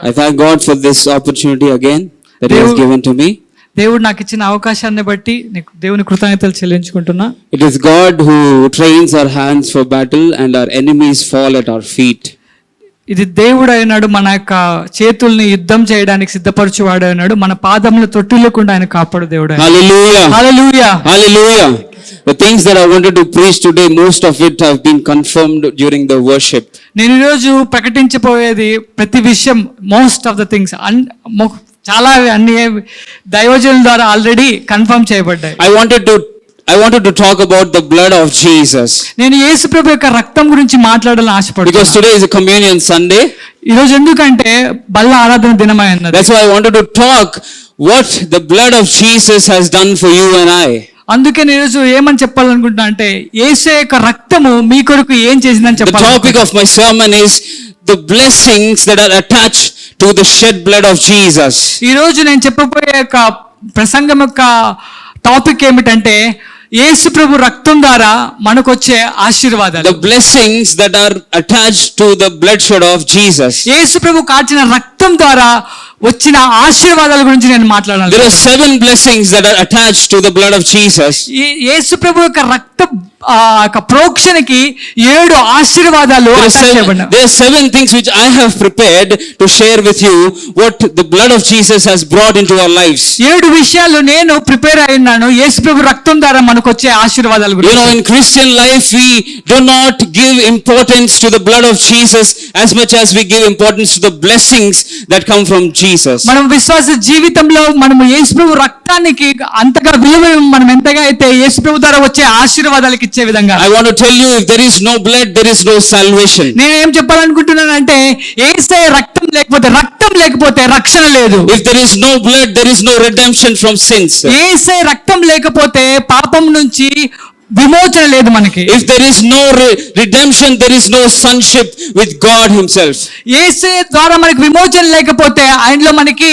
I thank God for this opportunity again that He has given to me. దేవుడు నాకు ఇచ్చిన అవకాశాన్ని బట్టి దేవుని కృతజ్ఞతలు చెల్లించుకుంటున్నా. It is God who trains our hands for battle and our enemies fall at our feet. ఇది దేవుడు అయినాడు, మన యొక్క చేతుల్ని యుద్ధం చేయడానికి సిద్ధపరచువాడు అయినాడు, మన పాదములు తొట్టిల్లకుండా ఆయన కాపాడు దేవుడు. Hallelujah. Hallelujah. Hallelujah. The things that I wanted to preach today, most of it have been confirmed during the worship. నేను ఈరోజు ప్రకటించబోయేది ప్రతి విషయం, మోస్ట్ ఆఫ్ ద థింగ్స్ చాలా అన్ని దైవజనుల ద్వారా ఆల్రెడీ కన్ఫర్మ్ చేయబడ్డాయి. I wanted to talk about the blood of Jesus. నేను యేసుప్రభు యొక్క రక్తం గురించి మాట్లాడాలని ఆశపడుతున్నాను. Because today is a communion Sunday. ఈ రోజు ఎందుకంటే బల్ల ఆరాధన దినమై ఉన్నది. That's why I wanted to talk what the blood of Jesus has done for you and I. అందుకే నేను ఈరోజు ఏమని చెప్పాలనుకుంటున్నా అంటే యేసు యొక్క రక్తము మీ కొరకు ఏం చేసిందని చెప్పాలి. The topic of my sermon is the blessings that are attached to the shed blood of Jesus. ఈ రోజు నేను చెప్పబోయే యొక్క ప్రసంగం యొక్క టాపిక్ ఏమిటంటే యేసు ప్రభు రక్తం ద్వారా మనకు వచ్చే ఆశీర్వాదాలు. The blessings that are attached to the bloodshed of Jesus. యేసు ప్రభు కార్చిన రక్తం ద్వారా వచ్చిన ఆశీర్వాదాల గురించి నేను మాట్లాడాలి. There are 7 blessings that are attached to the blood of Jesus. యేసు ప్రభు యొక్క రక్త ప్రోక్షణకి 7 ఆశీర్వాదాలు చేయబడ్డాయి. There are 7 things which I have prepared to share with you what the blood of Jesus has brought into our lives. 7 విషయాలు నేను prepare అయ్యాను యేసు ప్రభు రక్తం ద్వారా మనకు వచ్చే ఆశీర్వాదాల గురించి. You know, in Christian life we do not give importance to the blood of Jesus as much as we give importance to the blessings that come from Jesus. మనం విశ్వాస జీవితంలో మనం యేసు ప్రభు రక్తానికి అంతగా విలువ మనం ఎంతగా అయితే యేసు ప్రభు ద్వారా వచ్చే ఆశీర్వాదాలకు ఇచ్చే విధంగా. I want to tell you, if there is no blood, there is no salvation. నేను ఏం చెప్పాలనుకుంటున్నానంటే యేసయ్య రక్తం లేకపోతే రక్షణ లేదు. If there is no blood, there is no redemption from sins. యేసయ్య రక్తం లేకపోతే పాపం నుంచి విమోచన లేదు మనకి. If there is no redemption, there is no sonship with God Himself. యేసయ్య ద్వారా మనకి విమోచన లేకపోతే ఆయనలో మనకి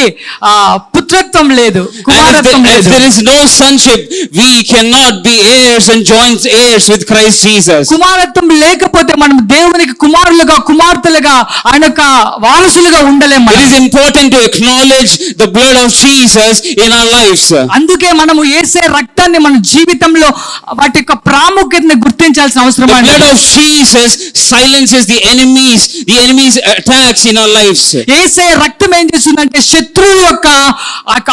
పుత్రత్వం లేదు, కుమారత్వం లేదు. If there is no sonship, we cannot be heirs and joint heirs with Christ Jesus. కుమారత్వం లేకపోతే మనం దేవునికి కుమారులుగా కుమార్తెలుగా ఆయన యొక్క వారసులుగా ఉండలేము. It is important to acknowledge the blood of Jesus in our lives. అందుకే మనము యేసయ్య రక్తాన్ని మన జీవితంలో వాటి యొక్క ప్రాముఖ్యతను గుర్తించాల్సిన అవసరం ఉంది. The blood of Jesus silences the enemies attacks in our lives. యేసయ్య రక్తం ఏం చేస్తుందంటే శత్రువు యొక్క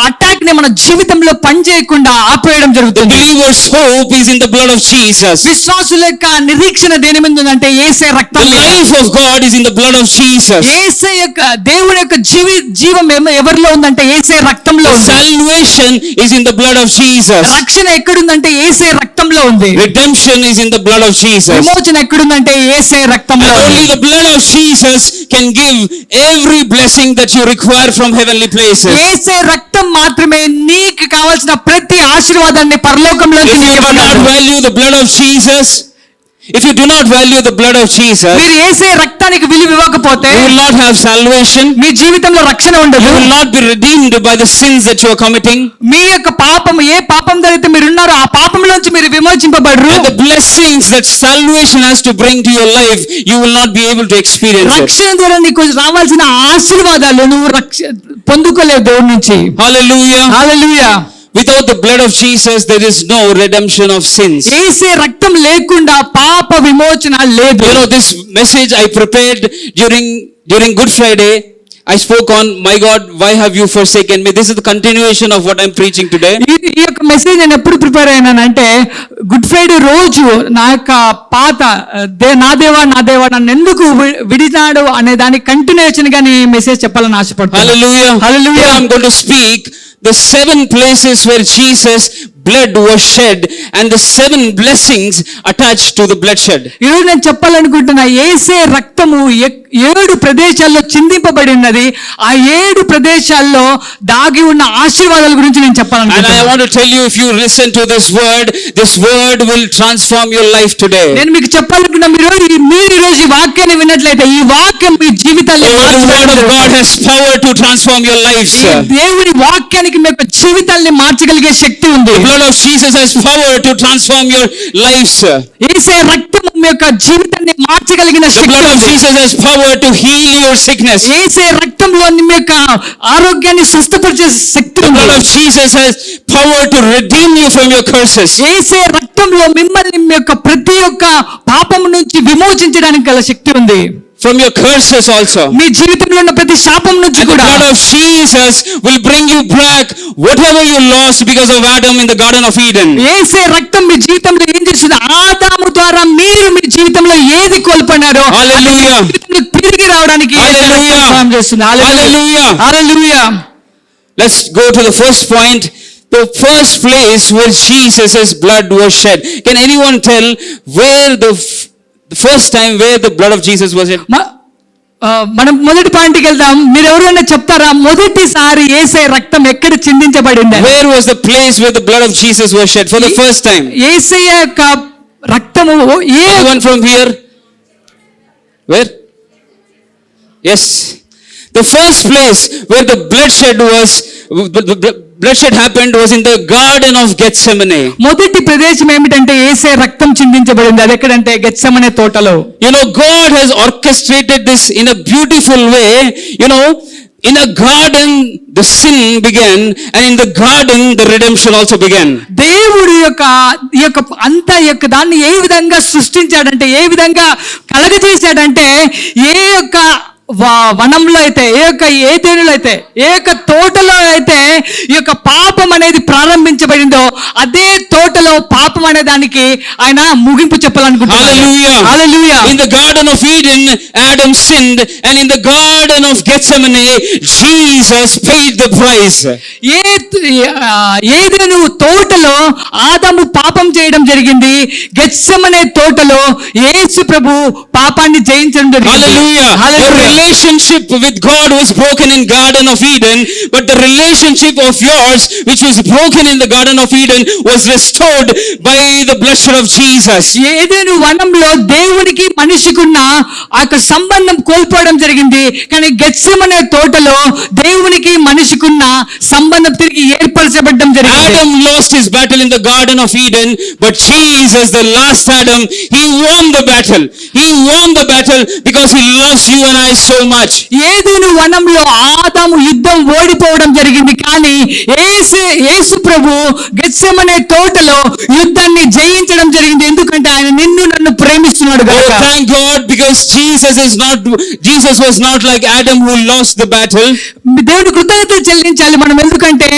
అటాక్ ని మన జీవితంలో పనిచేయకుండా ఆపేయడం జరుగుతుంది. The believer's hope is in the blood of Jesus. విశ్వాసుల యొక్క నిరీక్షణ దేని మీద ఉందంటే యేసయ్య రక్తం. The life of God is in the blood of Jesus. యేసయ్య యొక్క దేవుని యొక్క జీవం ఎవరిలో ఉందంటే యేసయ్య రక్తంలో ఉంది. Salvation is in the blood of Jesus. రక్షణ ఎక్కడుందంటే యేసయ్య రక్తంలో ఉంది. Redemption is in the blood of Jesus. విమోచన ఎక్కడుందంటే యేసయ్య రక్తంలో ఉంది. Only the blood of Jesus can give every blessing that you require from heavenly places. యేసయ్య రక్తం మాత్రమే నీకు కావాల్సిన ప్రతి ఆశీర్వాదాన్ని పరలోకంలో If you do not value the blood of Jesus, if you do not value the blood of Jesus, మీరు యేసయ్య రక్తానికి విలువ ఇవ్వకపోతే you will not have salvation. మీ జీవితంలో రక్షణ ఉండదు. You will not be redeemed by the sins that you are committing. మీ యొక్క పాపం ఏ పాపం ద్వారా మీరు ఉన్నారో ఆ పాపంలోంచి మీరు విమోచింపబడరు. And the blessings that salvation has to bring to your life, you will not be able to experience it. రక్షణ ద్వారా నీకు రావాల్సిన ఆశీర్వాదాలు నువ్వు పొందుకోలేవు దేవుడి నుంచి. Hallelujah. Hallelujah. Without the blood of Jesus, there is no redemption of sins. యేసయ్య రక్తం లేకుండా పాప విమోచన లేదు. You know, this message I prepared during Good Friday. I spoke on, my God, why have you forsaken me? This is the continuation of what I'm preaching today. ఈ యొక్క message నేను ఎప్పుడు prepare అయినానంటే good Friday రోజు నా యొక్క పాత నా దేవా నన్ను ఎందుకు విడినాడు అనే దాని కంటిన్యూషన్ గా ఈ మెసేజ్ చెప్పాలని ఆశపడుతున్నాను. Hallelujah. Hallelujah. I'm going to speak the 7 places where Jesus blood was shed and the 7 blessings attached to the bloodshed. ఈరోజు నేను చెప్పాలనుకుంటున్నా యేసయ్య రక్తము 7 ప్రదేశాల్లో చిందింపబడి ఉన్నది. ఆ 7 ప్రదేశాల్లో దాగి ఉన్న ఆశీర్వాదాల గురించి నేను చెప్పాలనుకుంటున్నా. And I want to tell you, if you listen to this word will transform your life today. నేను మీకు చెప్పాలనుకున్నా మీరు ఈ రోజు ఈ వాక్యాన్ని విన్నట్లయితే ఈ వాక్యం మీ జీవితాన్ని మార్చగలదు. The word of God has power to transform your lives. దేవుని వాక్యానికి మీ జీవితాన్ని మార్చగలిగే శక్తి ఉంది. The blood of Jesus has power to transform your lives. యేసే రక్తము మీ యొక్క జీవితాన్ని మార్చగలిగిన The శక్తి blood of ఉంది. Jesus has power to heal your sickness. యేసే రక్తంలో మీ యొక్క ఆరోగ్యాన్ని స్వస్థపరిచే శక్తి The ఉంది. blood of Jesus has power to redeem you from your curses. యేసే రక్తంలో మిమ్మల్ని మీ యొక్క ప్రతి ఒక్క పాపము నుంచి విమోచించడానికి గల శక్తి ఉంది. From your curses also. మీ జీవితంలో ఉన్న ప్రతి శాపం నుంచి And the కూడా blood of Jesus will bring you back whatever you lost because of Adam in the Garden of Eden. యేసే రక్తం మీ జీవితంలో ఏం చేస్తుంది? ఆదాము ద్వారా మీరు మీ జీవితంలో ఏది కోల్పోయినారో Hallelujah. జీవితంలో తిరిగి రావడానికి యేసే రక్తం Hallelujah. సహాయం చేస్తుంది. Hallelujah. Hallelujah. Let's go to the first point. The first place where Jesus' blood was shed. Can anyone tell where the first time where the blood of Jesus was shed? మనం మొదటి పాయింట్కి వెళ్దాం. మీరు ఎవరైనా చెప్తారా మొదటిసారి యేసే రక్తం ఎక్కడ చిందించబడింది? Where was the place where the blood of Jesus was shed for the first time? యేసయ్య యొక్క రక్తము Anyone from here? Where? Yes. The first place where the bloodshed happened was in the Garden of Gethsemane. మొదటి ప్రదేశం ఏమిటంటే యేసే రక్తం చిందించబడింది. అది ఎక్కడంటే గెత్సెమనే తోటలో. You know, God has orchestrated this in a beautiful way. You know, in a garden the sin began, and in the garden the redemption also began. దేవుడు ఈ యొక్క అంత యొక్క దాన్ని ఏ విధంగా సృష్టించాడంటే, ఏ విధంగా కలగజేశాడంటే, ఏ యొక్క వనంలో అయితే, ఏ యొక్క ఏదెనులో అయితే, ఏ యొక్క తోటలో అయితే ఈ యొక్క పాపం అనేది ప్రారంభించబడిందో అదే తోటలో పాపం అనే దానికి ఆయన ముగింపు చెప్పాలనుకుంటున్నాడు. Hallelujah. Hallelujah. In the Garden of Eden, Adam sinned, and in the Garden of Gethsemane, Jesus paid the price. ఏదెను తోటలో ఆదాము పాపం చేయడం జరిగింది. గెత్సెమనే తోటలో యేసు ప్రభు పాపాన్ని జయించడం జరిగింది. Hallelujah. Your relationship with God was broken in Garden of Eden, but the relationship of yours, which was broken in the Garden of Eden, was restored by the bloodshed of Jesus. ఏదెను వనంలో దేవునికి మనిషికున్న ఆ యొక్క సంబంధం కోల్పోవడం జరిగింది. కానీ గెత్సెమనే తోటలో దేవునికి మనిషికున్న సంబంధం తిరిగి ఏర్పరచబడడం జరిగింది. Adam lost his battle in the Garden of Eden, but Jesus, the last Adam, he won the battle. He won the battle because he loves you and I so much. ఏదెను వనంలో ఆదాము యుద్ధం ఓడిపోవడం జరిగింది. కానీ యేసు ప్రభు గెత్సెమనే తోటలో యుద్ధాన్ని జయించడం జరిగింది. ఎందుకంటే ఆయన నిన్ను నన్ను ప్రేమిస్తున్నాడు Oh, కనుక. thank God, because Jesus was not like Adam who lost the battle. దేవుడు కృతజ్ఞతలు చెల్లించాలి మనం. ఎందుకంటే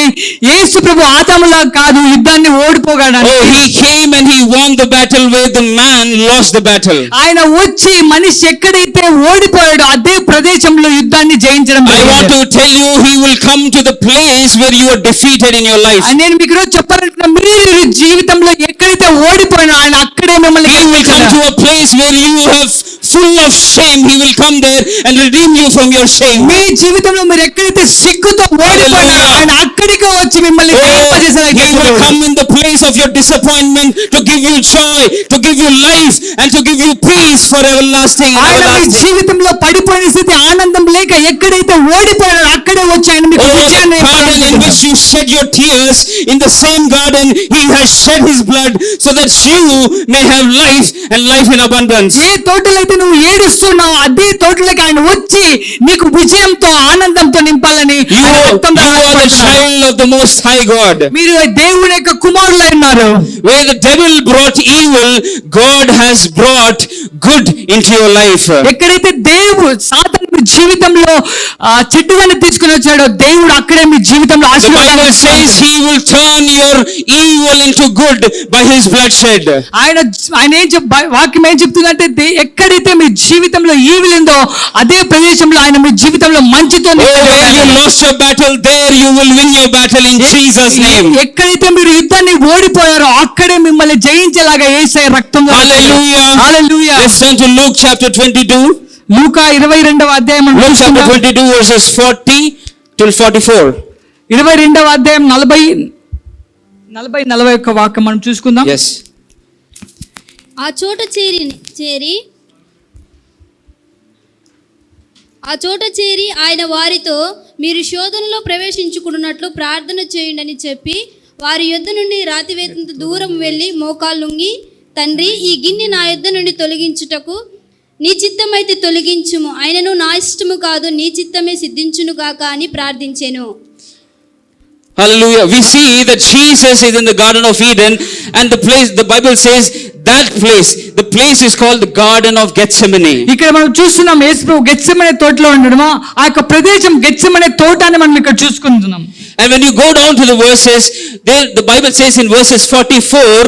యేసు ప్రభు ఆదాములా కాదు యుద్ధాన్ని ఓడిపోగలడు. Oh, he came and he won the battle where the man lost the battle. ఆయన వచ్చి మనిషి ఎక్కడైతే ఓడిపోయాడో అదే ప్రదేశంలో యుద్ధాన్ని జయించడం I want జరిగింది. to tell you, he will come to the place where you are defeated in your life. నేను మీకు ఈరోజు చెప్పాలనుకున్నా, మీరు జీవితంలో ఎక్కడైతే ఓడిపోయినా ఆయన అక్కడే మిమ్మల్ని He will come to a place where you have full of shame. He will come there and redeem you from your shame. మీ జీవితంలో మీరు ఎక్కడైతే సిగ్గుతో ఓడిపోయినా ఆయన అక్కడికే వచ్చి మిమ్మల్ని Oh, జయింపజేసేలాగా he will చేస్తాడు. come in the place of your disappointment to give you joy, to give you life, and to give you peace for everlasting. ఆయన మీ జీవితంలో పడిపోయిన స్థితి ఆనందం లేక ఎక్కడైతే ఓడిపోయాడో అక్కడే వచ్చి ఆయన మీకు విజయాన్ని Garden in ఇస్తాడు. which you shed your tears, in the same garden he has shed his blood so that you may have life and life in abundance. ఏ తోటలో అయితే నువ్వు ఏడుస్తున్నావు అదే తోటలోకి ఆయన వచ్చి నీకు విజయంతో ఆనందంతో నింపాలని You ఆయన రక్తం ద్వారా are the ఆశీర్వదిస్తున్నాడు. child of the Most High God. మీరు దేవుని యొక్క కుమారులై ఉన్నారు. Where the devil brought evil, God has brought good into your life. ఎక్కడైతే దేవుడు సాతాను మీ జీవితంలో చెడ్డదాన్ని తీసుకుని వచ్చాడో దేవుడు అక్కడే మీ జీవితంలో The ఆశీర్వాదాన్ని Bible ఇస్తాడు. says he will turn your evil into good by his bloodshed. ఆయన వాక్యం ఏం చెప్తుందంటే ఎక్కడైతే మీ జీవితంలో ఈవిల్ ఉందో అదే ప్రదేశంలో ఆయన మీ జీవితంలో మంచితో Oh, where you lost your battle, there you will win your battle in Jesus' name. ఎక్కడైతే మీరు యుద్ధాన్ని ఓడిపోయారో అక్కడే మిమ్మల్ని జయించేలాగా యేసయ్య రక్తం Hallelujah. Hallelujah. Let's turn to Luke chapter 22. లూకా 22వ అధ్యాయం మనం Luke chapter చూసుకుందాం. 22 verses 40 till 44. 22వ అధ్యాయం 40-41 వాక్యం మనం చూసుకుందాం. Yes. ఆ చోట చేరి ఆయన వారితో మీరు శోధనలో ప్రవేశించుకున్నట్లు ప్రార్థన చేయండి అని చెప్పి వారి యొద్ద నుండి రాతివేతంత దూరం వెళ్ళి మోకాళ్ళుంగి, తండ్రి, ఈ గిన్నె నా యొద్ద నుండి తొలగించుటకు నీ చిత్తమైతే తొలగించుము, ఆయనను నా ఇష్టము కాదు నీ చిత్తమే సిద్ధించును గాక అని ప్రార్థించెను. Hallelujah. We see that Jesus is in the Garden of Eden, and the place, the Bible says, the place is called the Garden of Gethsemane. ఇక్కడ మనం చూస్తున్నాం యేసు ప్రభు గెత్సెమనే తోటలో ఉండడము. ఆ యొక్క ప్రదేశం గెత్సెమనే తోట అని మనం ఇక్కడ చూసుకుంటున్నాం. And when you go down to the verses, there the Bible says in verses 44,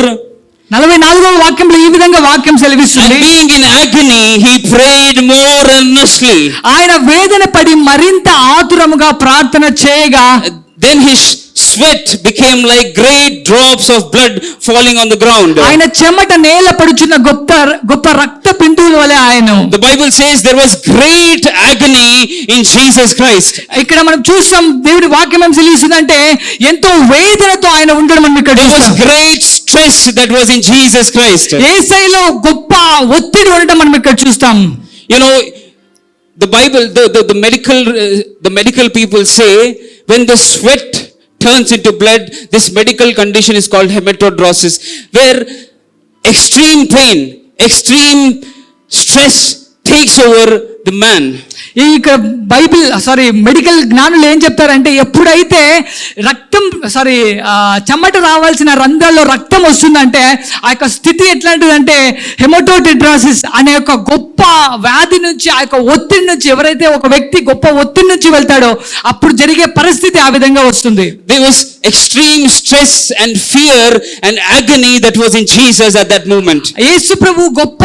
44వ వాక్యంలో ఈ విధంగా వాక్యం and సెలవిస్తుంది. being in agony, he prayed more earnestly. ఆయన వేదన పడి మరింత ఆతురముగా ప్రార్థన చేయగా, Then his sweat became like great drops of blood falling on the ground. ఆయన చెమట నేల పడుచున్న గొప్ప రక్త బిందువుల వలె ఆయన. The Bible says there was great agony in Jesus Christ. ఇక్కడ మనం చూసాం దేవుడి వాక్యం ఏం సెలవిస్తుందంటే ఎంతో వేదనతో ఆయన ఉండడం మనం ఇక్కడ There was చూస్తాం. great stress that was in Jesus Christ. యేసయ్యలో గొప్ప ఒత్తిడి ఉండడం మనం ఇక్కడ చూస్తాం. You know, the Bible, the medical people say when the sweat turns into blood, this medical condition is called hematidrosis, where extreme pain, extreme stress takes over the man. ఇక్కడ medical జ్ఞానులు ఏం చెప్తారంటే ఎప్పుడైతే చెమట రావాల్సిన రంధ్రాల్లో రక్తం వస్తుందంటే ఆ యొక్క స్థితి ఎట్లాంటిదంటే హెమటోటిడ్రాసిస్ అనే ఒక గొప్ప వ్యాధి నుంచి, ఆ యొక్క ఒత్తిడి నుంచి, ఎవరైతే ఒక వ్యక్తి గొప్ప ఒత్తిడి నుంచి వెళ్తాడో అప్పుడు జరిగే పరిస్థితి ఆ విధంగా వస్తుంది. There was extreme stress and fear and agony that was in Jesus at that moment. యేసు ప్రభు గొప్ప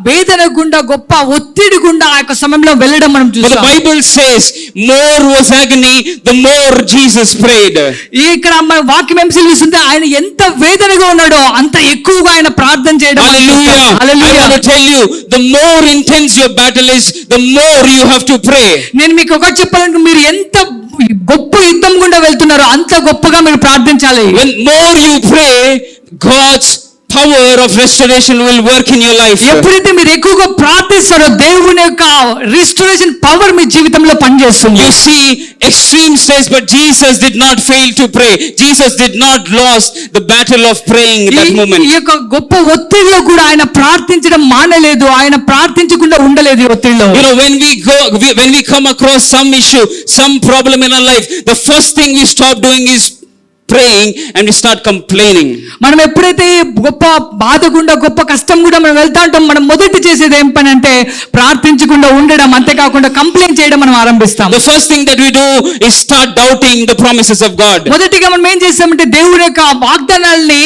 వేదన గుండా, గొప్ప ఒత్తిడి గుండా ఆ యొక్క సమయంలో వెళ్ళడం మనం But the Bible says more was agony, the more Jesus prayed. ఇక్కడ వాక్యం ఏం సెలవిస్తుంది, ఆయన ఎంత వేదనగా ఉన్నాడో అంత ఎక్కువగా ఆయన ప్రార్థన చేయడం. Hallelujah. I want to tell you, the more intense your battle is, the more you have to pray. నేను మీకు ఒకటి చెప్పాలంటే మీరు ఎంత గొప్ప యుద్ధం గుండా వెళ్తున్నారో అంత గొప్పగా మీరు ప్రార్థించాలి. When more you pray, God's power of restoration will work in your life. ఎప్పుడైతే మీరు ఎక్కువగా ప్రార్థిస్తారో దేవుని యొక్క రిస్టోరేషన్ పవర్ మీ జీవితంలో పనిచేస్తుంది. You see extreme stress, but Jesus did not fail to pray. Jesus did not lose the battle of praying that moment. ఈ యొక్క గొప్ప ఒత్తిడిలో కూడా ఆయన ప్రార్థించడం మానలేదు, ఆయన ప్రార్థించకుండా ఉండలేదు ఈ ఒత్తిడిలో. You know, when we come across some issue, some problem in our life, the first thing we stop doing is praying and we start complaining. మనం ఎప్పుడైతే గొప్ప బాధ గుండా, గొప్ప కష్టం కూడా మనం వెళ్తా ఉంటాం, మనం మొదటి చేసేది ఏం పని అంటే ప్రార్థించకుండా ఉండడం, అంతేకాకుండా కంప్లైంట్ చేయడం మనం ఆరంభిస్తాం. The first thing that we do is start doubting the promises of God. మొదటిగా మనం ఏం చేస్తామంటే దేవుడి యొక్క వాగ్దానాల్ని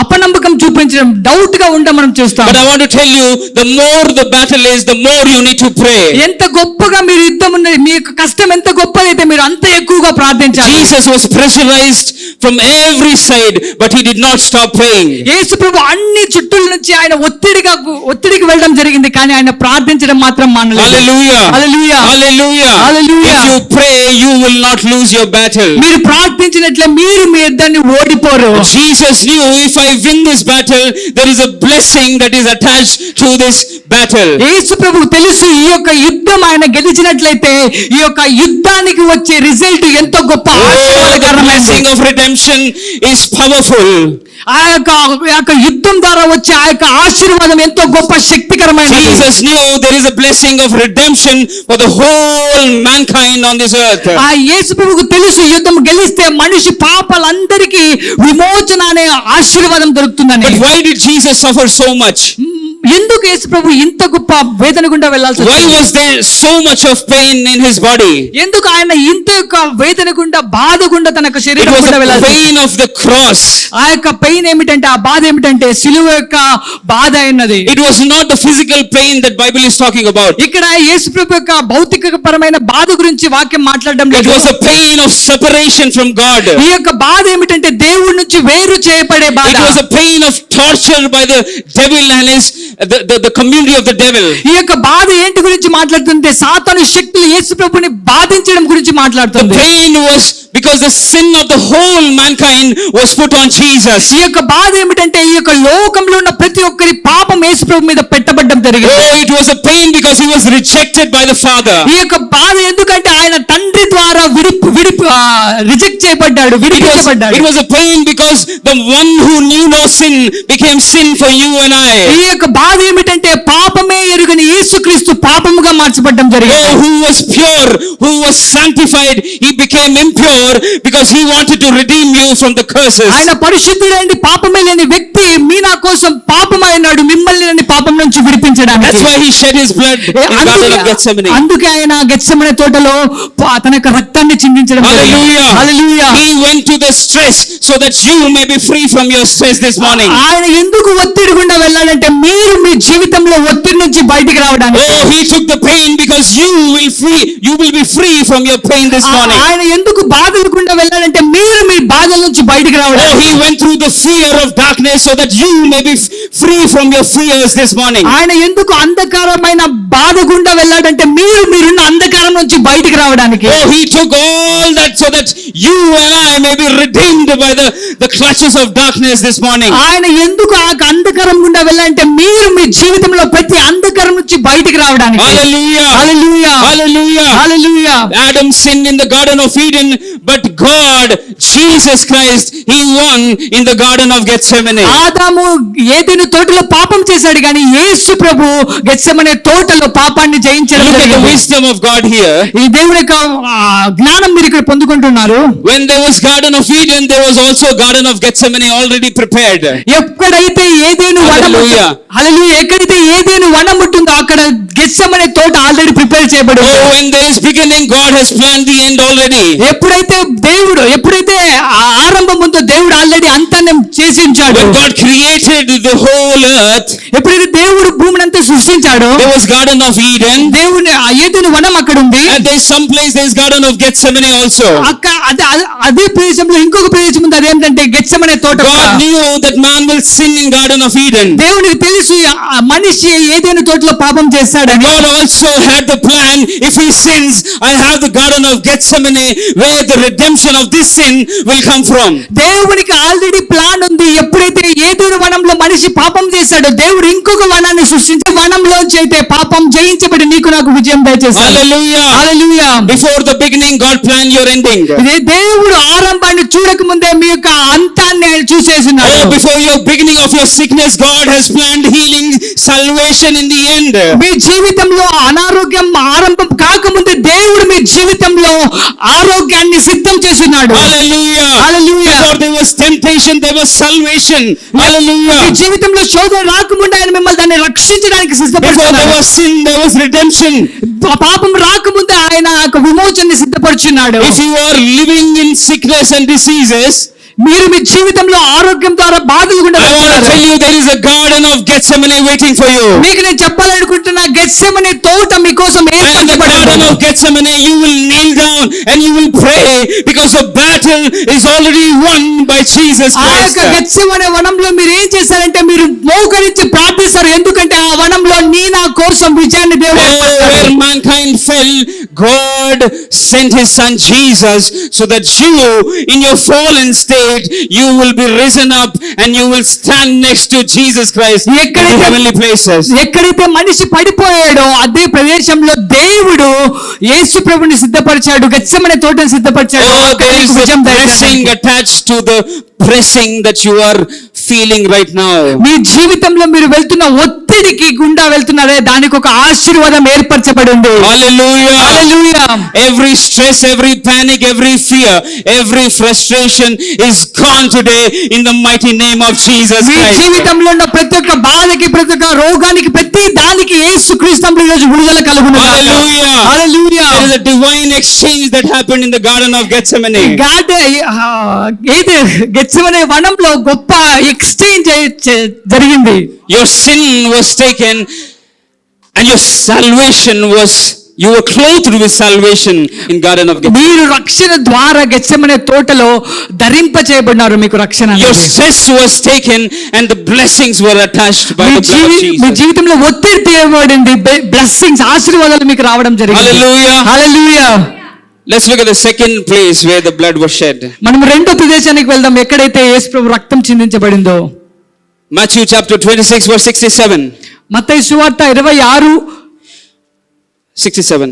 అపనమ్మకం చూపించడం, డౌట్ గా ఉండడం మనం చూస్తాం. But I want to tell you, the more the battle is, the more you need to pray. ఎంత గొప్పగా మీరు యుద్ధం ఉన్నది, మీ యొక్క కష్టం ఎంత గొప్పదైతే మీరు అంత ఎక్కువగా ప్రార్థించాలి. Jesus was pressurized from every side, but he did not stop praying. యేసు ప్రభు అన్ని చుట్టూల నుంచి ఆయన ఒత్తిడికి వెళ్ళడం జరిగింది, కానీ ఆయన ప్రార్థించడం మాత్రం మానలేదు. Hallelujah. Hallelujah. Hallelujah. Hallelujah. If you pray, you will not lose your battle. మీరు ప్రార్థించినట్లే మీరు మీ యుద్ధాన్ని ఓడిపోరు. Jesus knew, if I win this battle, there is a blessing that is attached to this battle. యేసు ప్రభు తెలుసు, ఈ యొక్క యుద్ధం ఆయన గెలిచినట్లయితే ఈ యొక్క యుద్ధానికి వచ్చే రిజల్ట్ ఎంతో గొప్ప The blessing of redemption is powerful. ఆ యొక్క యుద్ధం ద్వారా వచ్చే ఆ యొక్క ఆశీర్వాదం ఎంతో గొప్ప శక్తికరమైనది. Jesus knew there is a blessing of redemption for the whole mankind on this earth. ఆ యేసు ప్రభువుకు తెలుసు యుద్ధం గెలిస్తే మనిషి పాపాలందరికీ విమోచన అనే ఆశీర్వాదం దొరుకుతుందని. But why did Jesus suffer so much? ఎందుకు యేసు ప్రభు ఇంత గొప్ప వేదన గుండా వెళ్ళాల్సి Why వచ్చింది? was there so much of pain in his body? ఎందుకు ఆయన ఇంత యొక్క వేదన గుండా, బాధ గుండా తన యొక్క It శరీరం was గుండా the వెళ్ళాల్సి వచ్చింది? pain of the cross. ఆ యొక్క పెయిన్ ఏమిటంటే, ఆ బాధ ఏమిటంటే సిలువ యొక్క బాధ అయినది. It was not the physical pain that Bible is talking about. ఇక్కడ యేసు ప్రభు యొక్క భౌతిక పరమైన బాధ గురించి వాక్యం మాట్లాడడం It లేదు. was the pain of separation from God. ఈ యొక్క బాధ ఏమిటంటే దేవుడి నుంచి వేరు చేయబడే బాధ. It was a pain of torture by the devil and the community of the devil. ఈ యొక్క బాధ ఏంటి గురించి మాట్లాడుతుంటే సాతాను శక్తులు యేసు ప్రభుని బాధించడం గురించి The మాట్లాడుతుంది. pain was because the sin of the whole mankind was put on Jesus. ఈ యొక్క బాధ ఏమిటంటే ఈ యొక్క లోకంలో ఉన్న ప్రతి ఒక్కరి పాపం యేసు ప్రభు మీద పెట్టబడ్డం జరిగింది. Oh, it was a pain because he was rejected by the Father. ఈ యొక్క బాధ ఎందుకంటే ఆయన తండ్రి ద్వారా రిజెక్ట్ చేయబడ్డాడు, విడిపించబడ్డాడు. It was a pain because the one who knew no sin became sin for you and I. ఈ యొక్క బాధ ఏమిటంటే పాపమే ఎరుగని యేసుక్రీస్తు పాపముగా మార్చబడ్డం జరిగింది. Oh, who was pure, who was sanctified, he became impure because he wanted to redeem you from the curses. ఆయన పరిశుద్ధుడైన పాపమే లేని వ్యక్తి మీ నా కోసం పాపమైనాడు, మిమ్మల్ని లేని పాపం నుంచి విడిపించడానికి. That's why he shed his blood in the Garden of Gethsemane. అందుకే ఆయన గెత్సెమనే తోటలో తన యొక్క రక్తాన్ని చిందించడం జరిగింది. Hallelujah. Hallelujah. He went to the stress so that you may be free from your stress this morning. ఆయన ఎందుకు ఒత్తిడి గుండా వెళ్ళాలంటే మీరు మీ జీవితంలో ఒత్తిడి నుంచి బయటికి రావడానికి. Oh, he took the pain because you will be free from your pain this morning. ఆయన ఎందుకు బాధల గుండా వెళ్ళాలంటే మీరు మీ బాధల నుంచి బయటికి రావడానికి. Oh, he went through the fear of darkness so that you may be free from your fears this morning. ఆయన ఎందుకు అంధకారమైన బాధ గుండా వెళ్ళాడంటే మీరున్న అంధకారం నుంచి బయటికి రావడానికి. Oh, he took all that so that you and I may be redeemed by the clutches of darkness this morning. ఆయన ఎందుకు ఆ అంధకారం గుండా వెళ్ళాలంటే మీరు మీ జీవితంలో ప్రతి అంధకారం నుంచి బయటికి రావడానికి. Hallelujah. Hallelujah. Hallelujah. Hallelujah. Adam sinned in the Garden of Eden, but God, Jesus Christ, he won in the Garden of Gethsemane. ఆదాము ఏదెను తోటలో పాపం చేశాడు కానీ యేసు ప్రభు గెత్సెమనే తోటలో పాపాన్ని జయించడం Look at the జరిగింది. wisdom of God here. ఈ దేవుని యొక్క జ్ఞానం మీరు ఇక్కడ పొందుకుంటున్నారు. When there was Garden of Eden, there was also Garden of Gethsemane already prepared. ఎక్కడైతే ఏదేను వనం Hallelujah. హల్లెలూయా, ఎక్కడైతే ఏదేను వనం ఉంటుందో అక్కడ గెత్సెమనే తోట ఆల్రెడీ ప్రిపేర్ చేయబడి ఉంది. Oh, when there is beginning, God has planned the end already. ఎప్పుడైతే ఆరంభం ఉందో దేవుడు ఆల్రెడీ అంతాన్ని చేసి ఉంచాడు. When God created the whole earth, ఎప్పుడైతే దేవుడు భూమిని అంతా సృష్టించాడో there was Garden of Eden, దేవుని ఏదేను వనం అక్కడ ఉంది. and there's some place there's Garden of Gethsemane also. అదే ప్రదేశంలో ఇంకొక ప్రదేశం ఉంది, అదేంటంటే గెత్సెమనే తోట. God knew that man will sin in Garden of Eden. దేవునికి తెలుసు ఆ మనిషి ఏదేను తోటలో పాపం చేస్తాడని. God also had the plan, if he sins, I have the Garden of Gethsemane where the redemption of this sin will come from. దేవునికి already plan ఉంది. ఎప్పుడైతే ఏదేను వనంలో మనిషి పాపం చేశాడో దేవుడు ఇంకొక వనాన్ని సృష్టించి వనంలోంచి అయితే పాపం జయించబడి నీకు నాకు విజయం దయచేస్తాడు. Hallelujah. Hallelujah. Before the beginning, God planned your ending. దేవుడు ఆరంభాన్ని చూడక ముందే మీ యొక్క అంతాన్ని ఆయన చూసేసినాడు. Oh, before your beginning of your sickness, God has planned healing, salvation in the end. మీ జీవితంలో అనారోగ్యం ఆరంభం కాకముందే దేవుడు మీ జీవితంలో ఆరోగ్యాన్ని సిద్ధం చేస్తున్నాడు. Hallelujah. Hallelujah. Before there was temptation, there was salvation. Hallelujah. మీ జీవితంలో శోధన రాకముందే ఆయన మిమ్మల్ని దాన్ని రక్షించడానికి Before there సిద్ధపడుతున్నాడు. was sin, there was redemption. పాపం రాకముందే ఆయన ఒక విమోచనని సిద్ధపరుచున్నాడు. If you are living in sickness and diseases, మీరు మీ జీవితంలో ఆరోగ్యం ద్వారా బాధలు గుండా I want to వెళ్తున్నారు. tell you there is a Garden of Gethsemane waiting for you. మీకు నేను చెప్పాలనుకుంటున్నా గెత్సెమనే తోట మీకోసం And the Garden ఏర్పరచబడింది. of Gethsemane, you will kneel down and you will pray because the battle is already won by Jesus ఆ Christ. యొక్క గెత్సెమనే వనంలో మీరు ఏం చేశారంటే మీరు మోకరించి ప్రార్థిస్తారు. ఎందుకంటే ఆ వనంలో నా కోసం విజయాన్ని దేవుడు Oh, ఏర్పరిచాడు. where mankind fell, God sent his son Jesus so that you, in your fallen state, you will be risen up and you will stand next to Jesus Christ in the heavenly places. ఎక్కడైతే మనిషి పడిపోయాడో అదే ప్రదేశంలో దేవుడు యేసు ప్రభుని సిద్ధపరిచాడు, గెత్సెమనే తోటను సిద్ధపరిచాడు. Oh, there is విజయం a blessing దయచేయడానికి. attached to the pressing that you are feeling right now. మీ జీవితంలో మీరు వెళ్తున్న ఒత్తిడికి గుండా వెళ్తున్నారే దానికి ఒక ఆశీర్వాదం ఏర్పరచబడి ఉంది. Hallelujah. Hallelujah. Every stress, every panic, every fear, every frustration is gone today in the mighty name of Jesus me Christ. జీవితంలో ఉన్న ప్రతి ఒక్క బాధకి, ప్రతి ఒక్క రోగానికి, ప్రతి దానికి యేసుక్రీస్తులో ఈ రోజు విడుదల కలుగును. Hallelujah. Hallelujah. There is a divine exchange that happened in the Garden of Gethsemane. Gethsemane వనంలో గొప్ప ఎక్స్చేంజ్ జరిగింది. Your sin was taken and your salvation was, you were clothed with salvation in Garden of Gethsemane. మీరు రక్షణ ద్వారా గెత్సెమనే తోటలో ధరింప చేయబడినారు. మీకు రక్షణ Your అనేది. stress was taken and the blessings were attached by the blood of me Jesus. జీవితంలో ఒత్తిడి తీయబడింది, blessings ఆశీర్వాదాలు మీకు రావడం జరిగింది. Hallelujah. Hallelujah. Let's look at the second place where the blood was shed. మనం రెండో ప్రదేశానికి వెళ్దాం ఎక్కడైతే యేసు ప్రభు రక్తం చిందించబడిందో. Matthew chapter 26 verse 67. మత్తయి సువార్త 26:67.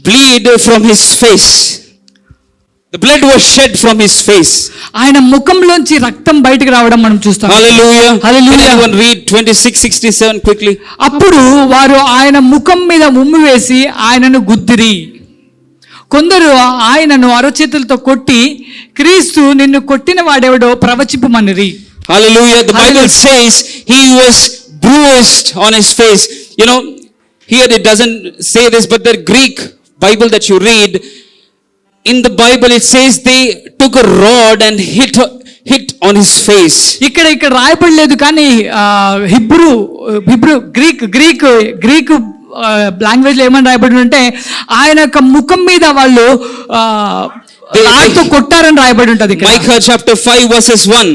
bleed from his face. The blood was shed from his face. ఆయన ముఖంలోంచి రక్తం బయటికి రావడం మనం చూస్తాం. Hallelujah. Hallelujah. Can anyone read 26:67 quickly? అప్పుడు వారు ఆయన ముఖం మీద ఉమ్మి వేసి ఆయనను గుద్దిరి. కొందరు ఆయనను అరచేతులతో కొట్టి, క్రీస్తు నిన్ను కొట్టిన వాడెవడో ప్రవచింపమనిరి. Hallelujah. The Bible says he was bruised on his face. You know, here it doesn't say this, but the Greek Bible that you read, in the Bible it says they took a rod and hit on his face. ఇక్కడ రాయబడలేదు, కానీ Hebrew Greek language లో ఏమని రాయబడి అంటే ఆయన యొక్క ముఖం మీద వాళ్ళు రాయితో కొట్టారని రాయబడి ఉంటది. Micah chapter 5 verses 1.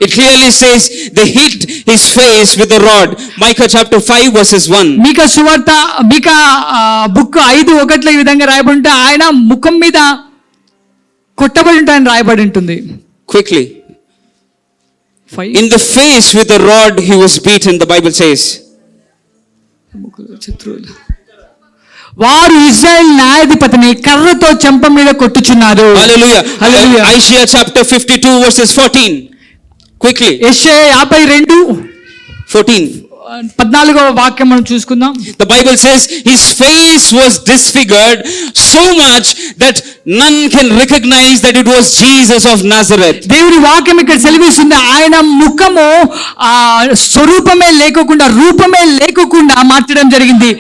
It clearly says they hit his face with a rod. Micah chapter 5 verses 1. మీకా సువార్త బుక్ 5:1 ఈ విధంగా రాయబడి ఉంటే ఆయన ముఖం మీద కొట్టబడి ఉంటాయని రాయబడి ఉంటుంది. Quickly. In the face with a rod he was beaten, the Bible says. వారు ఇశ్రాయేలు న్యాయాధిపతిని కర్రతో చెంప మీద కొట్టుచున్నారు. Hallelujah. Hallelujah. Isaiah chapter 52 verses 14. Quickly. యెషయా 52:14 14వ వాక్యం మనం చూసుకుందాం. The Bible says his face was disfigured so much that none can recognize that it was Jesus of Nazareth. దేవుని వాక్యం ఇక్కడ సెలవిస్తుంది, ఆయన ముఖము స్వరూపమే లేకుండా, రూపమే లేకుండా మార్చడం జరిగింది.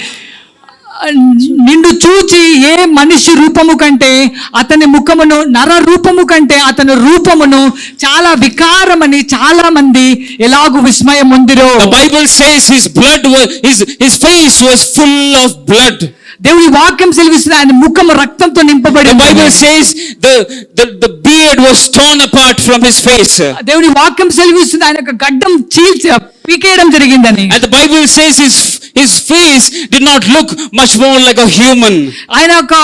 నిన్ను చూచి ఏ మనిషి రూపము కంటే అతని ముఖమును, నర రూపము కంటే అతని రూపమును చాలా వికారమని చాలా మంది ఎలాగూ విస్మయం పొందిరో. The Bible says his face was full of blood. దేవుని వాక్యం సెలవిస్తుంది ఆయన ముఖము రక్తంతో నింపబడి. The Bible says the beard was torn apart from his face. దేవుని వాక్యం సెలవిస్తుంది ఆయన యొక్క గడ్డం పీకేయడం జరిగిందని. And the Bible says his face did not look much more like a human. ఆయన యొక్క